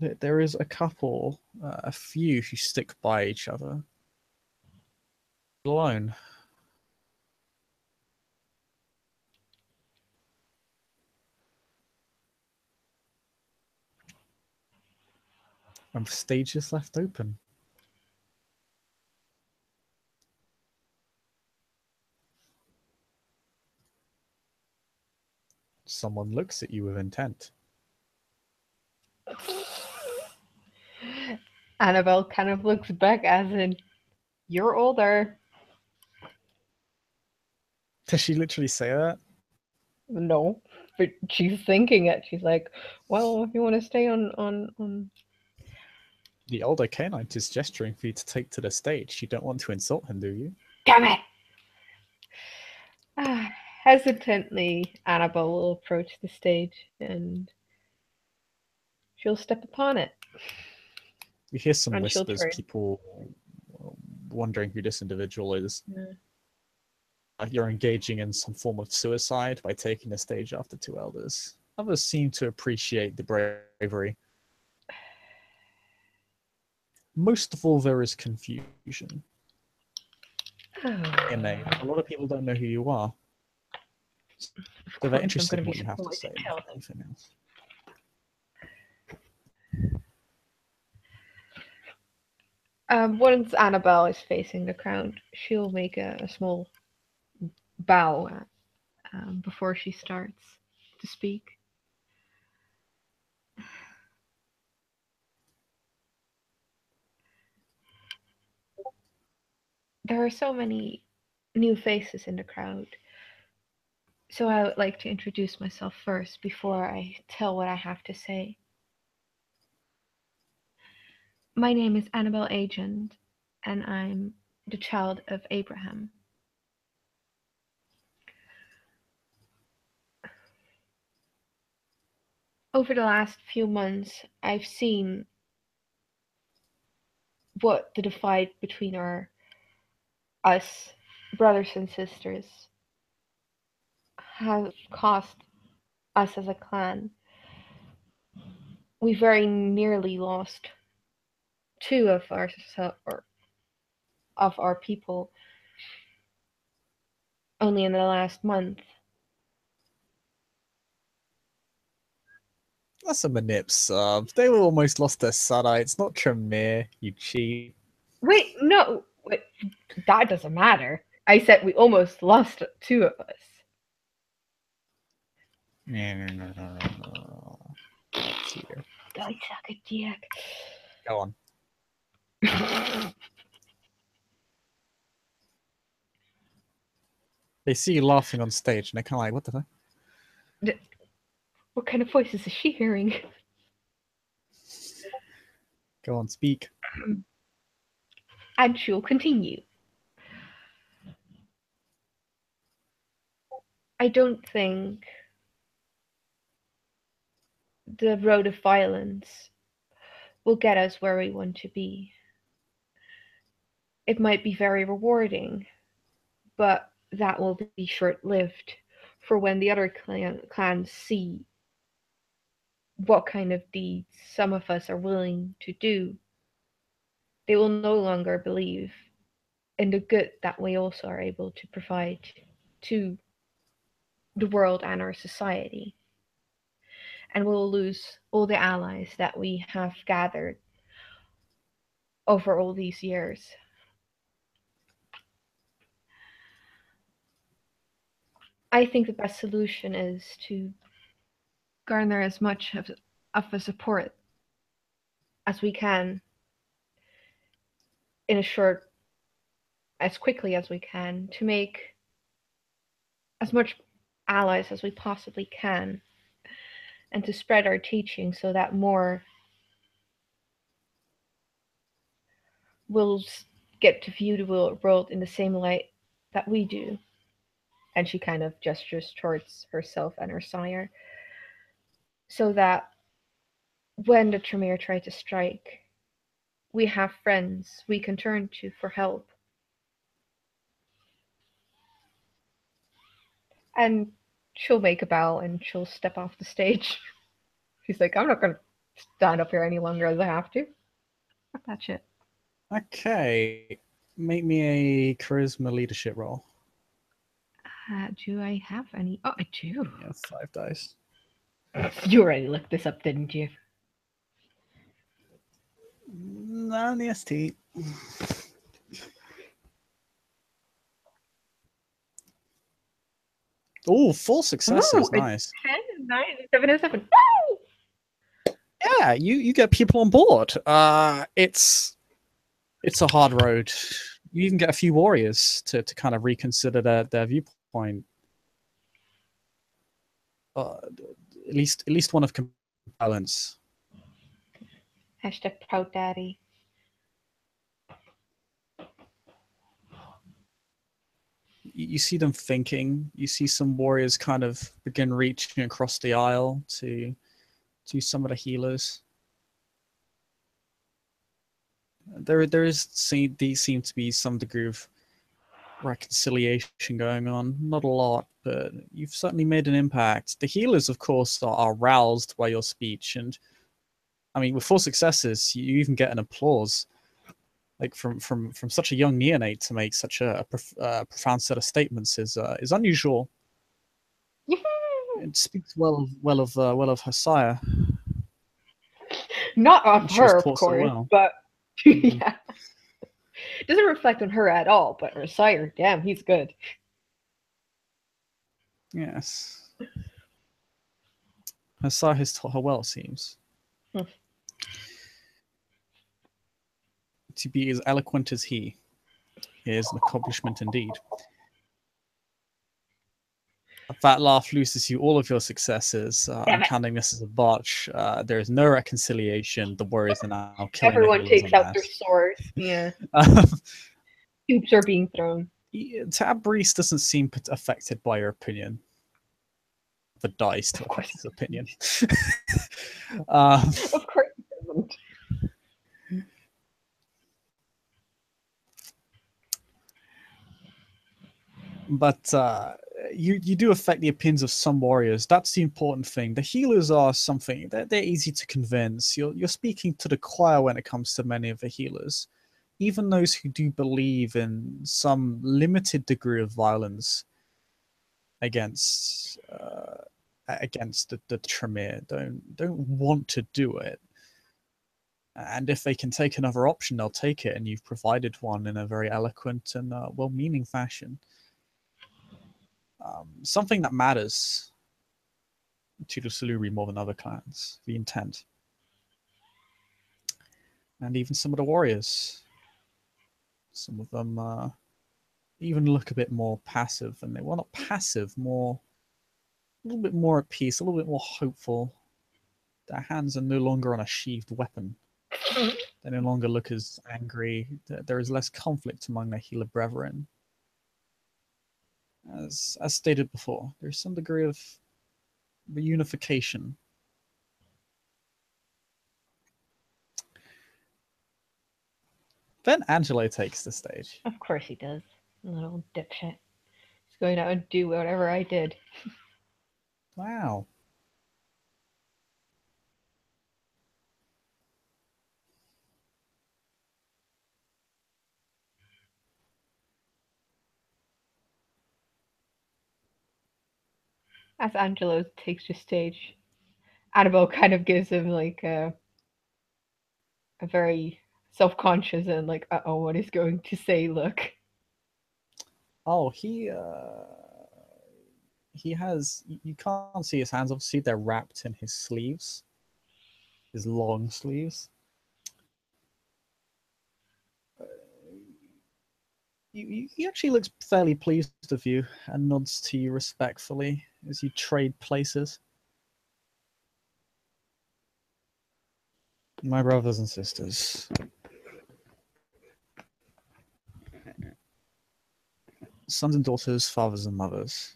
there is a couple, a few who stick by each other. Alone. And the stage is left open. Someone looks at you with intent. Annabelle kind of looks back as in, you're older. Does she literally say that? No, but she's thinking it. She's like, well, if you want to stay on. The older K-Knight is gesturing for you to take to the stage. You don't want to insult him, do you? Damn it! Hesitantly, Annabelle will approach the stage and she'll step upon it. You hear some And she'll whispers, turn. people wondering who this individual is. Yeah. You're engaging in some form of suicide by taking the stage after two elders. Others seem to appreciate the bravery. Most of all, there is confusion. Oh. A lot of people don't know who you are. So they're I'm interested going in to what be you have to supposed say. to tell them. Anything else. Once Annabelle is facing the crowd, she'll make a small bow before she starts to speak. There are so many new faces in the crowd, so I would like to introduce myself first before I tell what I have to say. My name is Annabelle Agent, and I'm the child of Abraham. Over the last few months, I've seen what the divide between us brothers and sisters has cost us as a clan. We very nearly lost two of our people only in the last month. That's a manip sub. They were almost lost their Sadai. It's not Tremere, you cheat. Wait, no, wait, that doesn't matter. I said we almost lost two of us. Let's hear. Don't suck a dick. Go on. They see you laughing on stage and they're kind of like, what the fuck? What kind of voices is she hearing? Go on, speak. And she'll continue. I don't think the road of violence will get us where we want to be. It might be very rewarding, but that will be short lived. For when the other clans see what kind of deeds some of us are willing to do, they will no longer believe in the good that we also are able to provide to the world and our society. And we'll lose all the allies that we have gathered over all these years. I think the best solution is to garner as much of a support as we can in a short, as quickly as we can, to make as much allies as we possibly can, and to spread our teaching so that more will get to view the world in the same light that we do. And she kind of gestures towards herself and her sire, so that when the Tremere try to strike, we have friends we can turn to for help. And she'll make a bow and she'll step off the stage. She's like, I'm not going to stand up here any longer as I have to. That's it. Okay. Make me a charisma leadership roll. Do I have any? Oh, I do. Yeah, 5 dice. You already looked this up, didn't you? No, the ST. Oh, 4 successes. Nice. 10, 9, 7, and 7. Yeah, you get people on board. It's a hard road. You even get a few warriors to kind of reconsider their viewpoint. At least one of balance. Hashtag proud daddy. You see them thinking. You see some warriors kind of begin reaching across the aisle to some of the healers. These seem to be some degree of reconciliation going on. Not a lot, but you've certainly made an impact. The healers, of course, are roused by your speech, and I mean, with 4 successes, you even get an applause, like from such a young neonate to make such a profound set of statements is unusual. It speaks well of her sire. Not on She was her, of taught so course, well. but yeah. Doesn't reflect on her at all, but her sire, damn, he's good. Yes. Her sire has taught her well, it seems. To be as eloquent as he is an accomplishment indeed. A fat laugh loses you all of your successes. I'm counting this as a botch. There is no reconciliation. The warriors are now killing Everyone the healers takes en out their masse. swords. Yeah. Um, Tubes are being thrown. Tab Reese doesn't seem affected by your opinion. The dice to Of course. affect his opinion. Of course he doesn't. But you do affect the opinions of some warriors. That's the important thing. The healers are something they're easy to convince. You're speaking to the choir when it comes to many of the healers. Even those who do believe in some limited degree of violence against the Tremere don't want to do it. And if they can take another option, they'll take it. And you've provided one in a very eloquent and well-meaning fashion. Something that matters to the Salubri more than other clans, the intent. And even some of the warriors. Some of them even look a bit more passive, and they were not passive, a little bit more at peace, a little bit more hopeful. Their hands are no longer on a sheathed weapon. They no longer look as angry. There is less conflict among their healer brethren. As stated before, there's some degree of reunification. Then Angelo takes the stage. Of course he does. Little dipshit. going out and do whatever I did. Wow. As Angelo takes the stage, Annabelle kind of gives him like a very self-conscious and like, uh-oh, what is going to say look. Oh, he has. You can't see his hands. Obviously, they're wrapped in his sleeves, his long sleeves. He actually looks fairly pleased with you and nods to you respectfully as you trade places. My brothers and sisters, sons and daughters, fathers and mothers.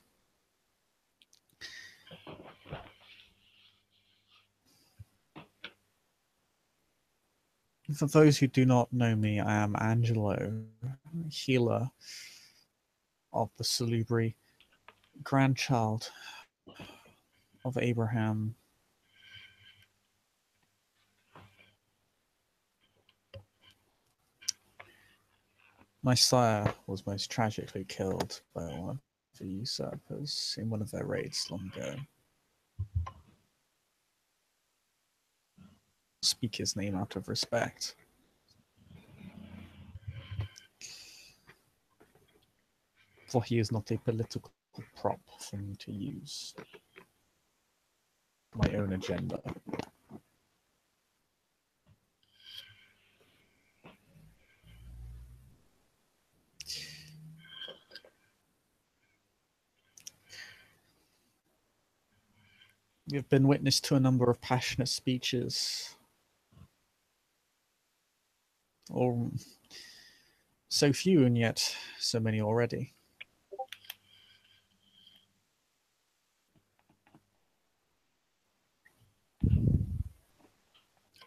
For those who do not know me, I am Angelo, healer of the Salubri, grandchild of Abraham. My sire was most tragically killed by one of the usurpers in one of their raids long ago. Speak his name out of respect. For he is not a political prop for me to use. My own agenda. We have been witness to a number of passionate speeches, or so few and yet so many already.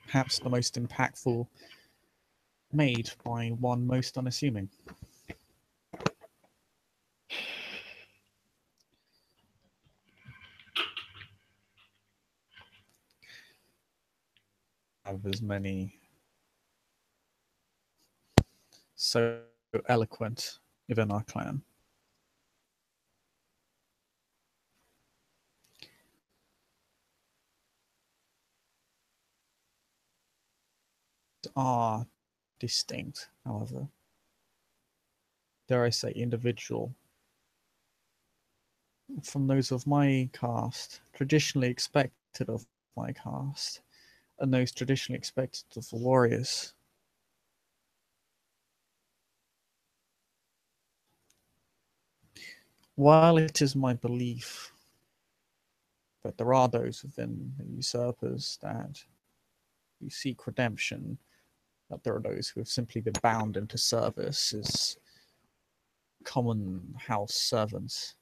Perhaps the most impactful made by one most unassuming. Have as many so eloquent within our clan. Are distinct, however. Dare I say, individual from those of my caste, traditionally expected of my caste, and those traditionally expected of the warriors. While it is my belief that there are those within the usurpers that who seek redemption, that there are those who have simply been bound into service as common house servants.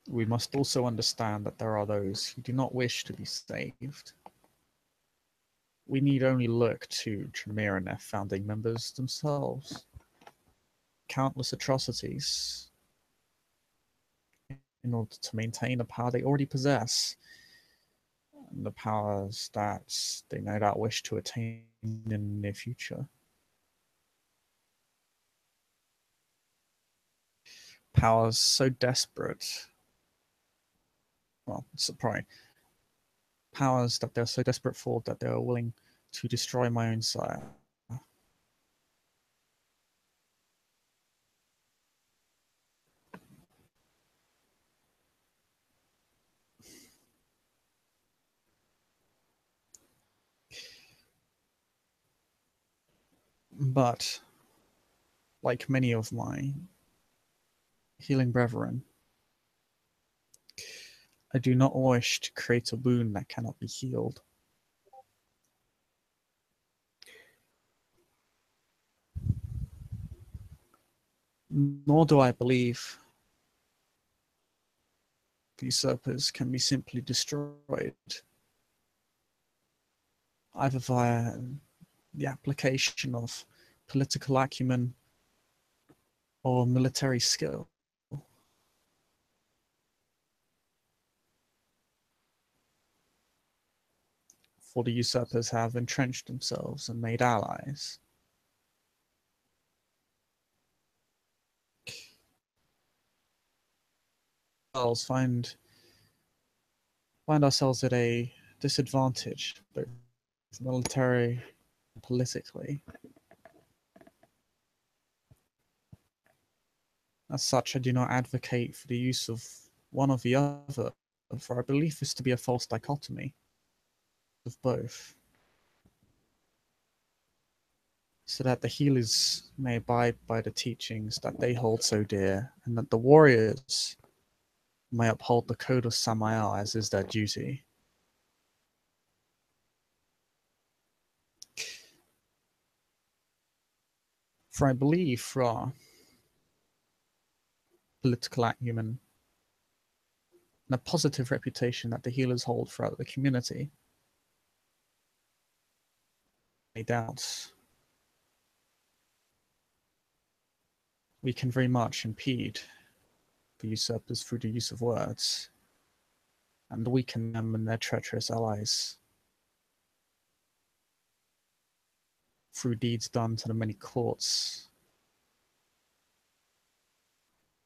We must also understand that there are those who do not wish to be saved. We need only look to Tremere and their founding members themselves. Countless atrocities in order to maintain the power they already possess, and the powers that they no doubt wish to attain in the near future. Powers so desperate, well, sorry, powers that they're so desperate for that they are willing to destroy my own sire. But, like many of my healing brethren, I do not wish to create a wound that cannot be healed. Nor do I believe the usurpers can be simply destroyed. either via the application of political acumen or military skill. For the usurpers have entrenched themselves and made allies. Find ourselves at a disadvantage, both military and politically. As such, I do not advocate for the use of one or the other, for I believe this to be a false dichotomy of both, so that the healers may abide by the teachings that they hold so dear, and that the warriors may uphold the code of Samael as is their duty. For I believe for our political acumen and a positive reputation that the healers hold throughout the community, any doubts, we can very much impede the usurpers through the use of words, and weaken them and their treacherous allies through deeds done to the many courts,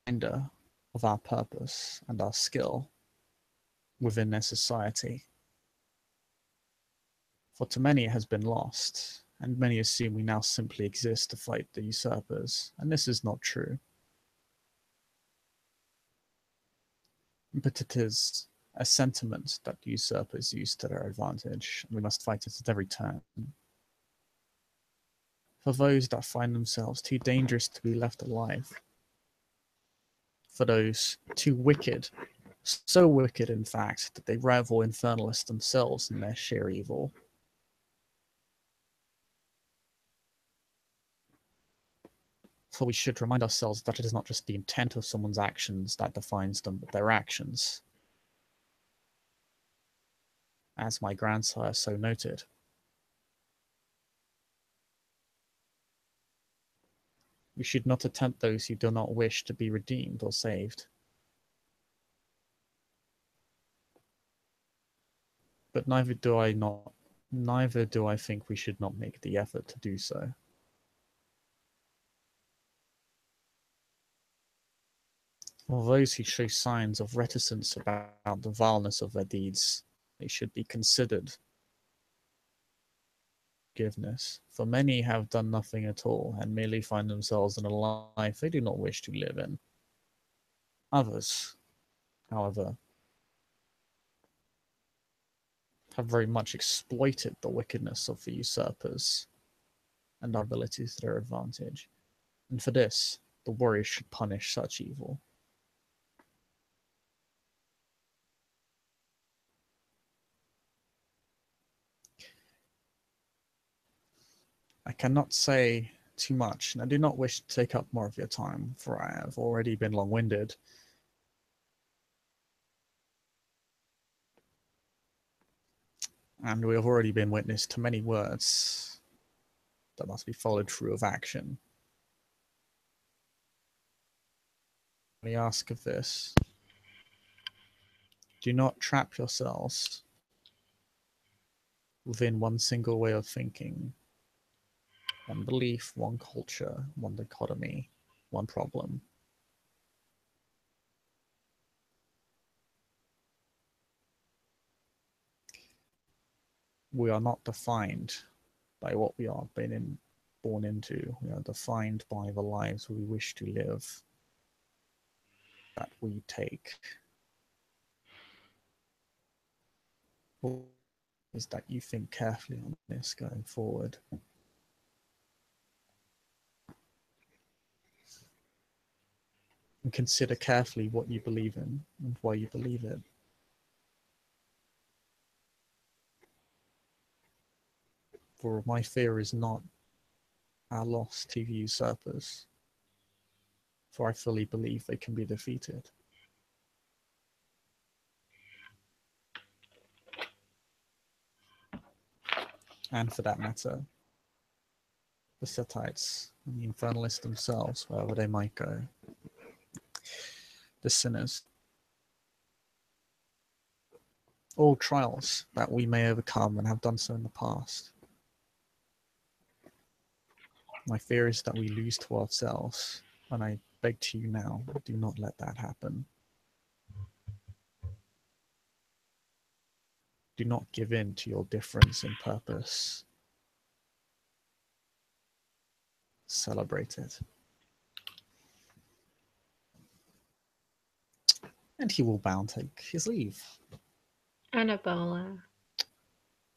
reminder of our purpose and our skill within their society. For to many it has been lost, and many assume we now simply exist to fight the usurpers, and this is not true. But it is a sentiment that the usurpers use to their advantage, and we must fight it at every turn. For those that find themselves too dangerous to be left alive, for those too wicked, so wicked in fact that they rival infernalists themselves in their sheer evil. For we should remind ourselves that it is not just the intent of someone's actions that defines them, but their actions. As my grandsire so noted. We should not attempt those who do not wish to be redeemed or saved. But neither do I think we should not make the effort to do so. For those who show signs of reticence about the vileness of their deeds, they should be considered. Forgiveness, for many have done nothing at all and merely find themselves in a life they do not wish to live in. Others, however, have very much exploited the wickedness of the usurpers and our abilities to their advantage, and for this, the warriors should punish such evil. I cannot say too much, and I do not wish to take up more of your time, for I have already been long-winded. And we have already been witness to many words that must be followed through of action. We ask of this. Do not trap yourselves within one single way of thinking, one belief, one culture, one dichotomy, one problem. We are not defined by what we are born into. We are defined by the lives we wish to live, that we take. Is that you think carefully on this going forward. And consider carefully what you believe in and why you believe it. For my fear is not our loss to the usurpers, for I fully believe they can be defeated. and for that matter, the Sethites and the Infernalists themselves, wherever they might go, the sinners. All trials that we may overcome and have done so in the past. My fear is that we lose to ourselves, and I beg to you now, do not let that happen. Do not give in to your difference in purpose. Celebrate it. And he will bow and take his leave. Annabelle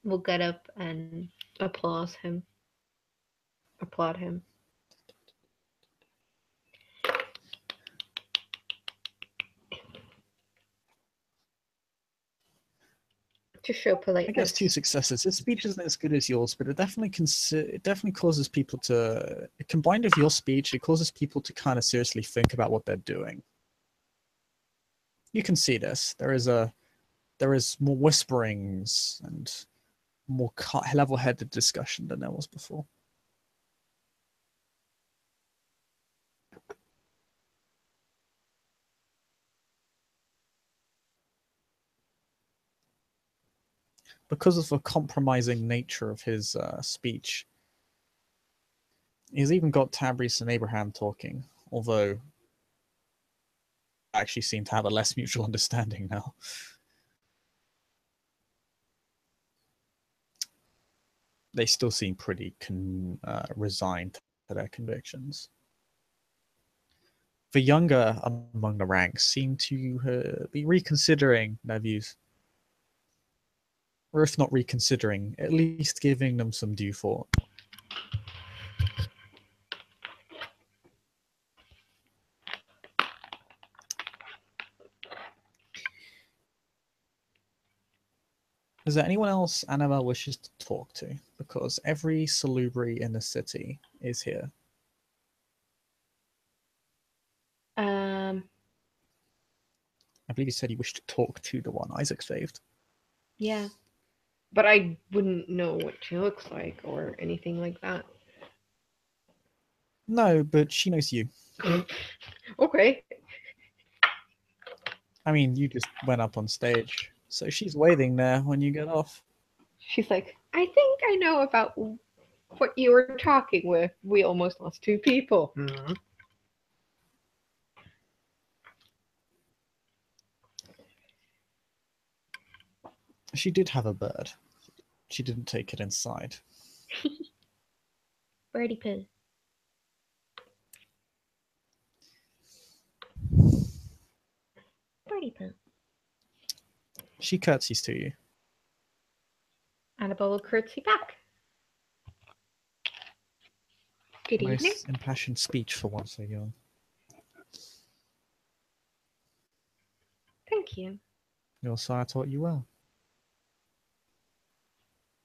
will get up and applaud him. To show politeness. I guess 2 successes. His speech isn't as good as yours, but it definitely causes people to, combined with your speech, it causes people to kind of seriously think about what they're doing. You can see this. There is more whisperings and more level-headed discussion than there was before. Because of the compromising nature of his speech, he's even got Tabriz and Abraham talking, although actually seem to have a less mutual understanding now. They still seem pretty resigned to their convictions. The younger among the ranks seem to be reconsidering their views. Or if not reconsidering, at least giving them some due thought. Is there anyone else Annabelle wishes to talk to? Because every Salubri in the city is here. I believe you said you wished to talk to the one Isaac saved. Yeah. But I wouldn't know what she looks like or anything like that. No, but she knows you. Okay. I mean, you just went up on stage, so she's waiting there when you get off. She's like, I think I know about what you were talking with. We almost lost 2 people. Mm-hmm. She did have a bird. She didn't take it inside. Birdie poo. Birdie poo. She curtsies to you. Annabelle will curtsy back. Good evening. Nice impassioned speech for one so young. Thank you. Your sire taught you well.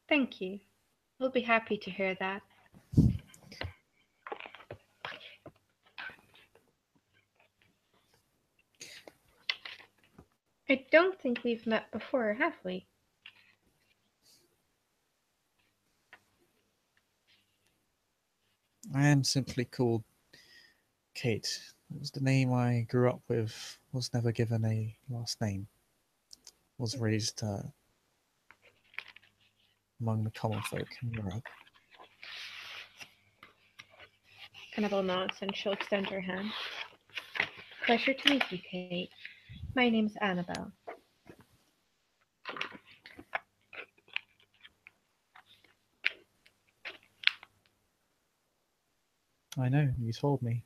Thank you. We'll be happy to hear that. I don't think we've met before, have we? I am simply called Kate. It was the name I grew up with. Was never given a last name. Was raised among the common folk in Europe. Annabelle nods and she'll extend her hand. Pleasure to meet you, Kate. My name's Annabelle. I know, you told me.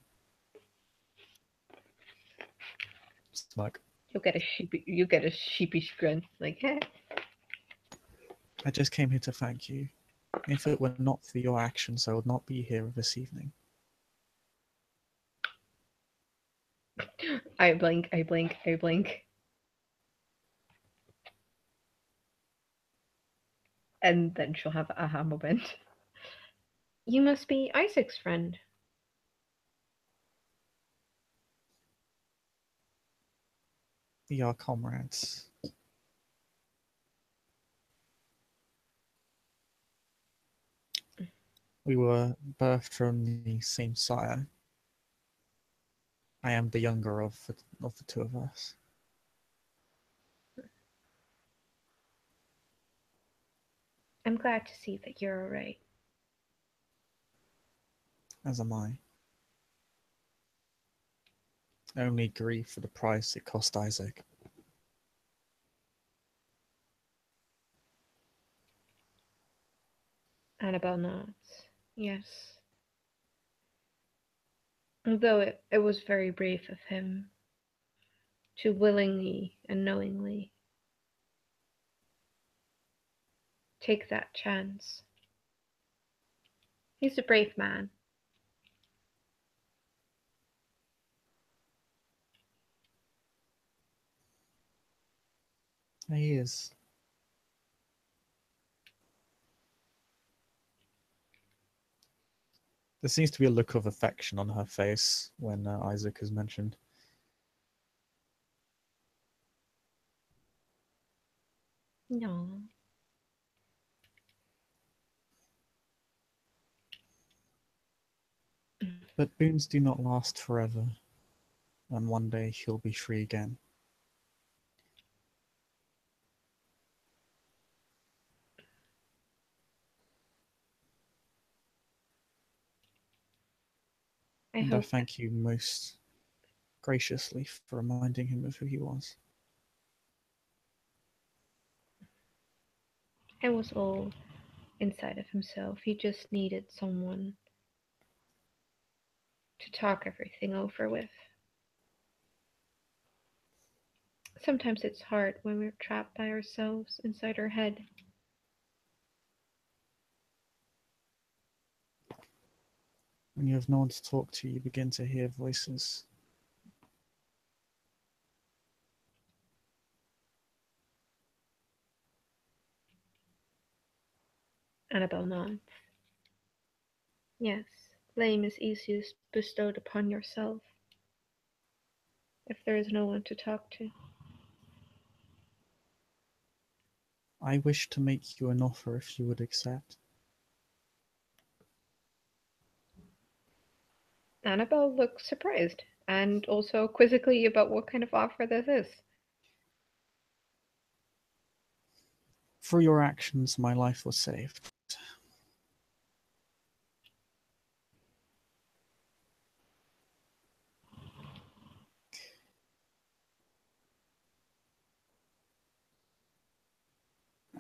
Smug. You get a sheepish grunt, like, hey. I just came here to thank you. If it were not for your actions, I would not be here this evening. I blink. And then she'll have a aha moment. You must be Isaac's friend. We are comrades. We were birthed from the same sire. I am the younger of the two of us. I'm glad to see that you're all right. As am I. Only grieve for the price it cost Isaac. Annabelle nods. Yes. Although it was very brave of him to willingly and knowingly take that chance. He's a brave man. He is. There seems to be a look of affection on her face when Isaac is mentioned. No. But boons do not last forever, and one day he'll be free again. And I thank you most graciously for reminding him of who he was. It was all inside of himself. He just needed someone to talk everything over with. Sometimes it's hard when we're trapped by ourselves inside our head. When you have no one to talk to, you begin to hear voices. Annabelle nods. Yes, blame is easiest bestowed upon yourself if there is no one to talk to. I wish to make you an offer if you would accept. Annabelle looks surprised and also quizzically about what kind of offer this is. Through your actions, my life was saved.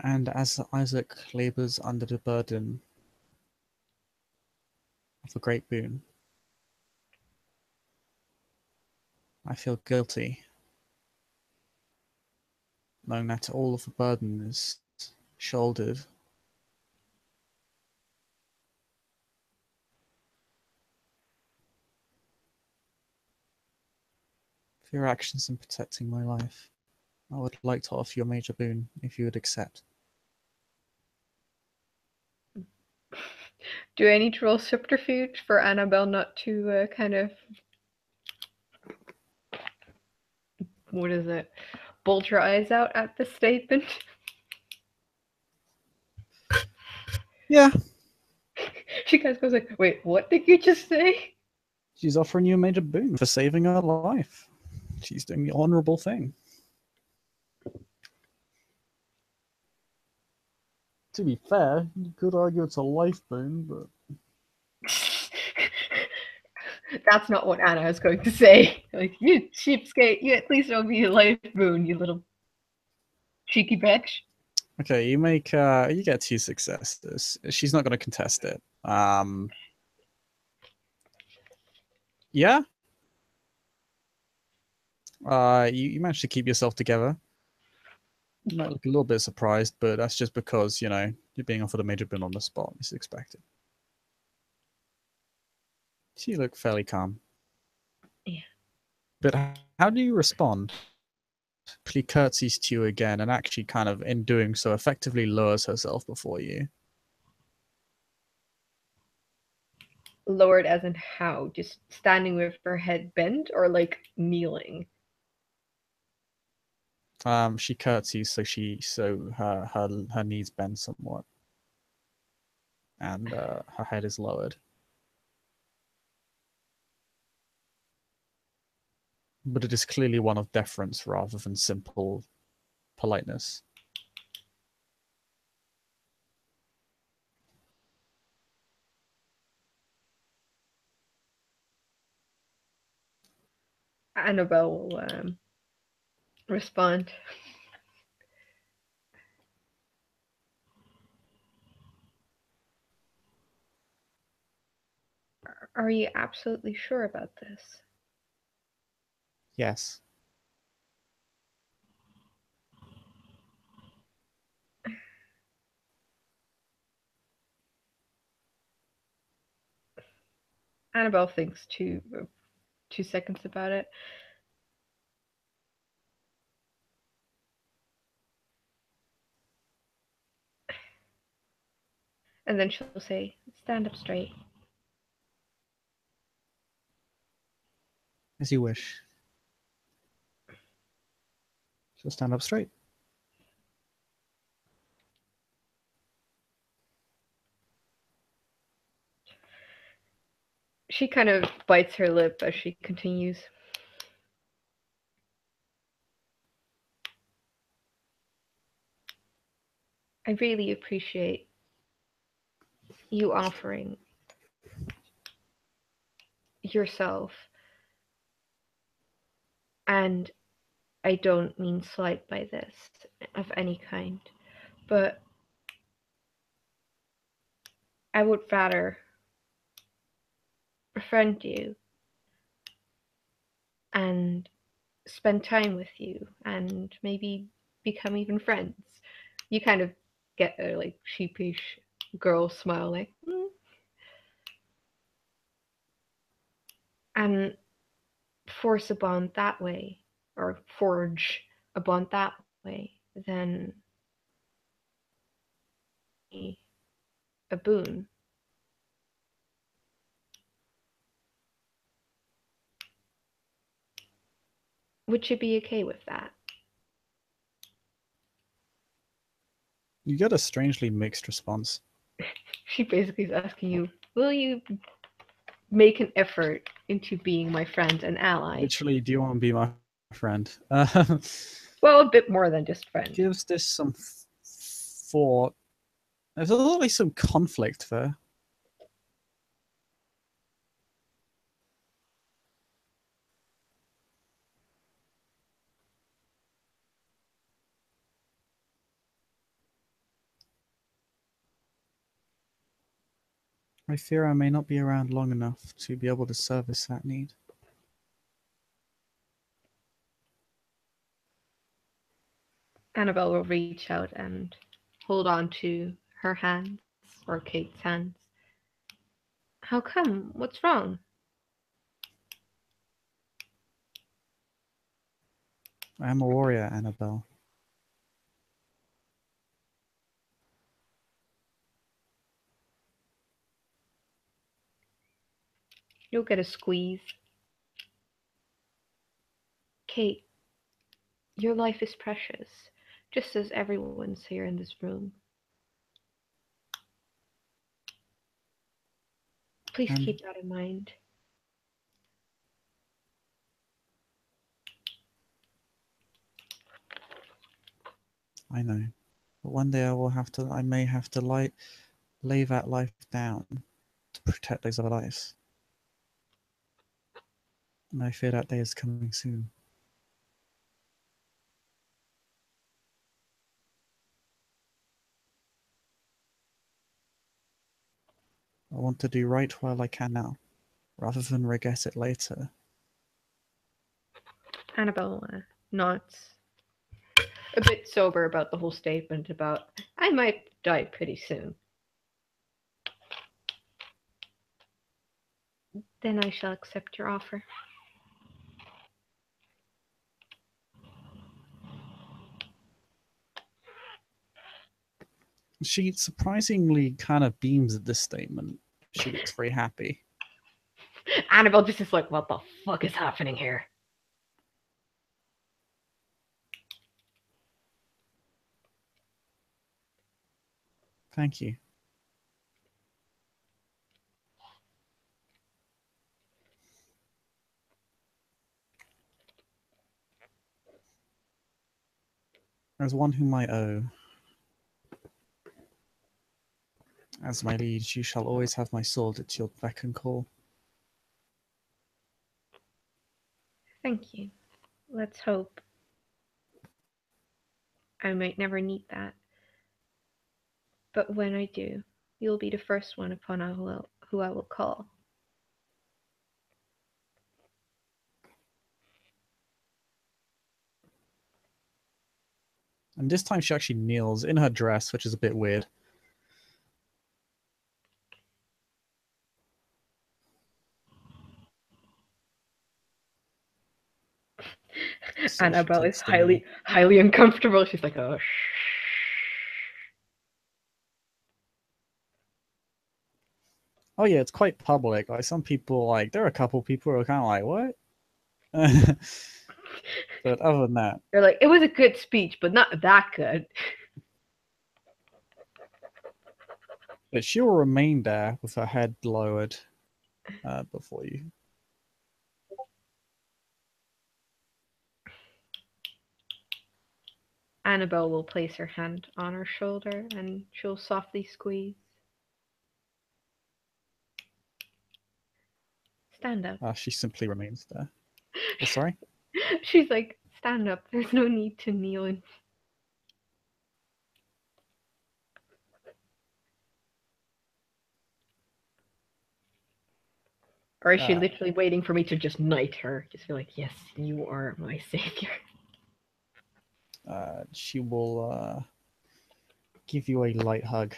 And as Isaac labors under the burden of a great boon, I feel guilty, knowing that all of the burden is shouldered. For your actions in protecting my life, I would like to offer you a major boon if you would accept. Do I need to roll subterfuge for Annabelle not to kind of, what is it, bulge her eyes out at this statement? Yeah. She kind of goes like, wait, what did you just say? She's offering you a major boon for saving her life. She's doing the honorable thing. To be fair, you could argue it's a life boon, but That's not what Anna is going to say. Like, you cheapskate, you at least owe me a life boon, you little cheeky bitch. okay, you get 2 successes. She's not going to contest it. Yeah. You managed to keep yourself together. You might look a little bit surprised, but that's just because, you're being offered a major boon on the spot. It's expected. She looked fairly calm. Yeah. But how do you respond? She curtsies to you again and actually kind of, in doing so, effectively lowers herself before you. Lowered as in how? Just standing with her head bent or like kneeling? She curtsies, so her knees bend somewhat. and her head is lowered. But it is clearly one of deference rather than simple politeness. Annabelle will respond. Are you absolutely sure about this? Yes. Annabelle thinks 2 seconds about it. And then she'll say, stand up straight. As you wish. She'll stand up straight. She kind of bites her lip as she continues. I really appreciate you offering yourself. And I don't mean slight by this of any kind, but I would rather befriend you and spend time with you and maybe become even friends. You kind of get a like sheepish girl smile, like, and force a bond that way, or forge a bond that way, then a boon. Would you be okay with that? You get a strangely mixed response. She basically is asking you, will you make an effort into being my friend and ally? Literally, do you want to be my friend? Well, a bit more than just friend. Gives this some thought. There's always some conflict there. I fear I may not be around long enough to be able to service that need. Annabelle will reach out and hold on to her hands, or Kate's hands. How come? What's wrong? I am a warrior, Annabelle. You'll get a squeeze. Kate, your life is precious, just as everyone's here in this room. Please And keep that in mind. I know. But one day I may have to lay that life down to protect those other lives. And I fear that day is coming soon. I want to do right while I can now, rather than regret it later. Annabelle nods, a bit sober about the whole statement about, I might die pretty soon. Then I shall accept your offer. She surprisingly kind of beams at this statement. She looks very happy. Annabelle just is like, what the fuck is happening here? Thank you. As one whom I owe, as my liege, you shall always have my sword at your beck and call. Thank you. Let's hope I might never need that. But when I do, you'll be the first one upon who I will call. And this time she actually kneels in her dress, which is a bit weird. So she Annabelle is takes the knee. highly uncomfortable. She's like, oh, shh. Oh yeah, it's quite public. Like some people, like there are a couple people who are kind of like, what? But other than that, They're like, it was a good speech, but not that good. but she will remain there with her head lowered before you. Annabelle will place her hand on her shoulder and she'll softly squeeze. Stand up. She simply remains there. Oh, sorry. She's like, stand up. There's no need to kneel. And... Or is she literally waiting for me to just knight her? Just be like, yes, you are my savior. She will give you a light hug.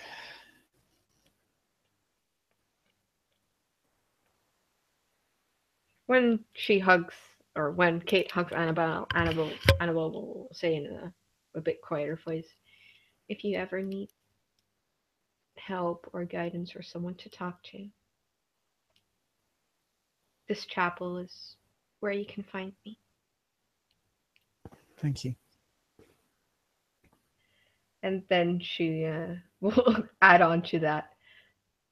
When she hugs, or when Kate hugs Annabelle will say in a bit quieter voice, if you ever need help or guidance or someone to talk to, this chapel is where you can find me. Thank you. And then she will add on to that.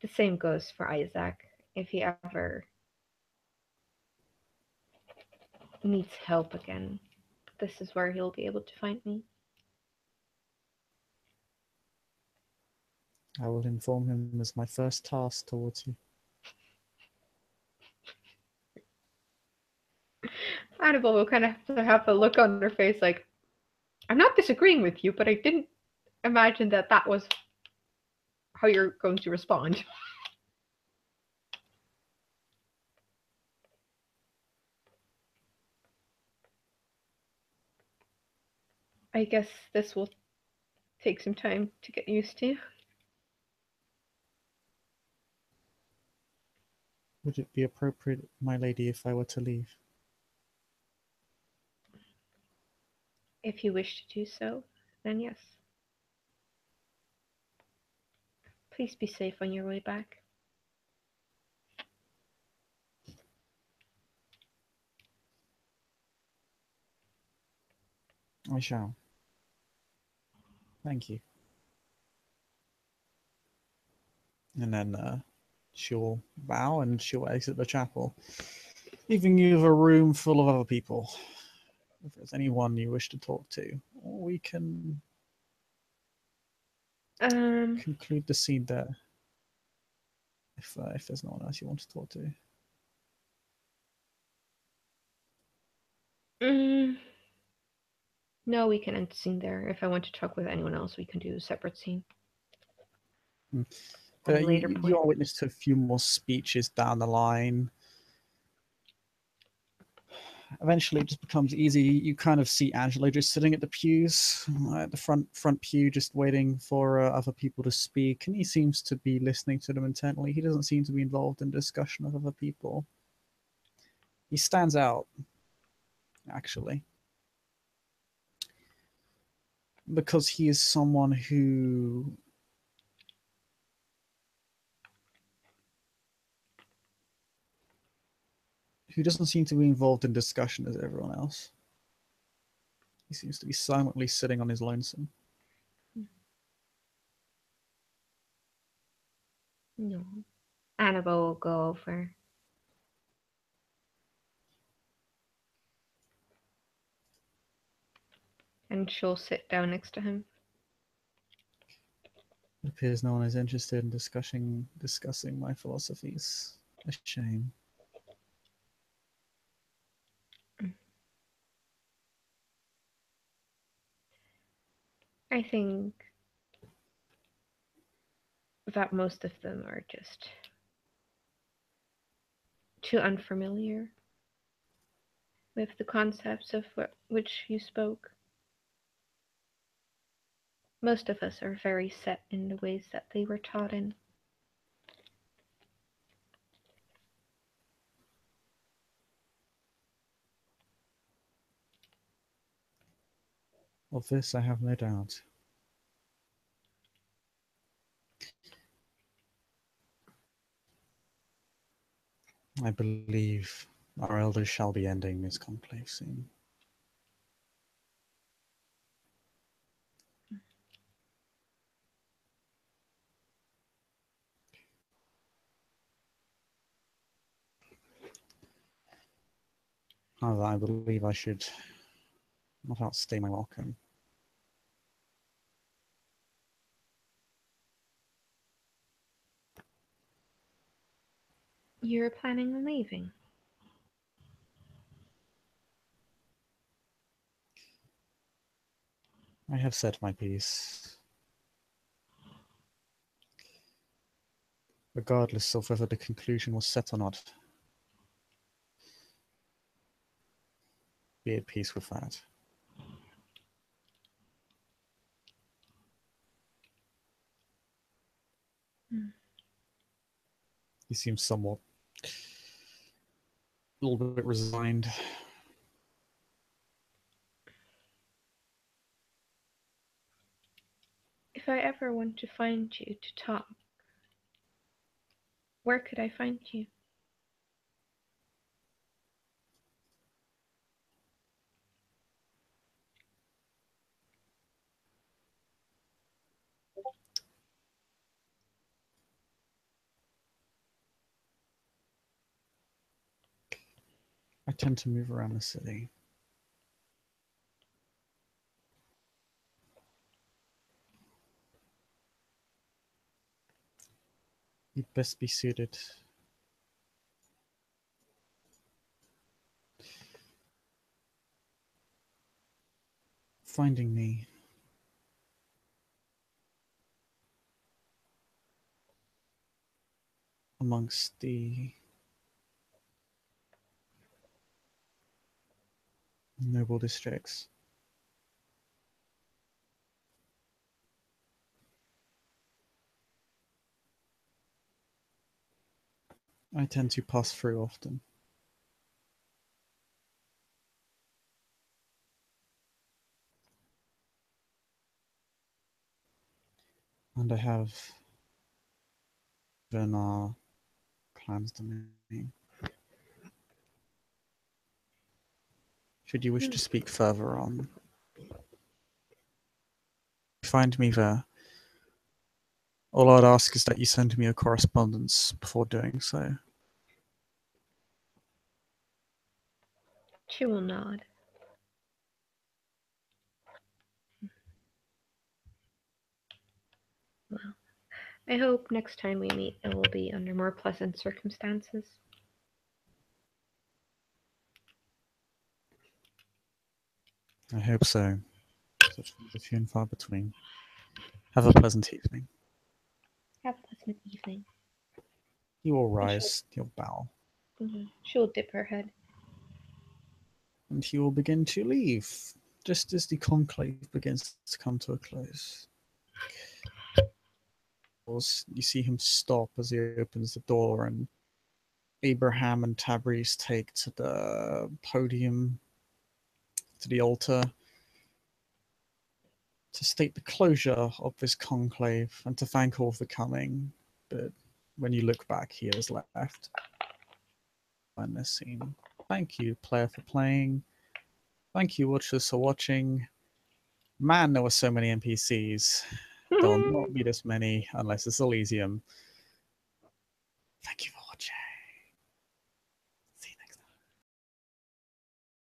The same goes for Isaac. If he ever needs help again, this is where he'll be able to find me. I will inform him as my first task towards you. Annabelle will kind of have a look on her face like, I'm not disagreeing with you, but I didn't imagine that that was how you're going to respond. I guess this will take some time to get used to. Would it be appropriate, my lady, if I were to leave? If you wish to do so, then yes. Please be safe on your way back. I shall. Thank you. And then she'll bow and she'll exit the chapel, leaving you with a room full of other people. If there's anyone you wish to talk to, or we can conclude the scene there. If there's no one else you want to talk to. No, we can end the scene there. If I want to talk with anyone else, we can do a separate scene. You are witness to a few more speeches down the line. Eventually, it just becomes easy. You kind of see Angelo just sitting at the pews, at the front pew, just waiting for other people to speak, and he seems to be listening to them intently. He doesn't seem to be involved in discussion of other people. He stands out, actually, because he is someone who doesn't seem to be involved in discussion as everyone else. He seems to be silently sitting on his lonesome. No. Annabelle will go over. And she'll sit down next to him. It appears no one is interested in discussing my philosophies. A shame. I think that most of them are just too unfamiliar with the concepts of which you spoke. Most of us are very set in the ways that they were taught in. Of this I have no doubt. I believe our elders shall be ending this conclave soon. However, I believe I should not outstay my welcome. You're planning on leaving? I have said my piece. Regardless of whether the conclusion was set or not. Be at peace with that. He seems somewhat a little bit resigned. If I ever want to find you to talk, where could I find you? I tend to move around the city. You'd best be suited. Finding me. Amongst the noble districts. I tend to pass through often. And I have even our clan's domain. Should you wish to speak further on, find me there. All I'd ask is that you send me a correspondence before doing so. She will nod. Well, I hope next time we meet it will be under more pleasant circumstances. I hope so. Such things are few and far between. Have a pleasant evening. Have a pleasant evening. You will rise, you'll bow. She'll dip her head. And he will begin to leave, just as the conclave begins to come to a close. You see him stop as he opens the door, and Abraham and Tabriz take to the podium, to the altar, to state the closure of this conclave and to thank all for coming. But when you look back, he has left. In this scene. Thank you, player, for playing. Thank you, watchers, for watching. Man, there were so many NPCs. There will not be this many unless it's Elysium. Thank you all.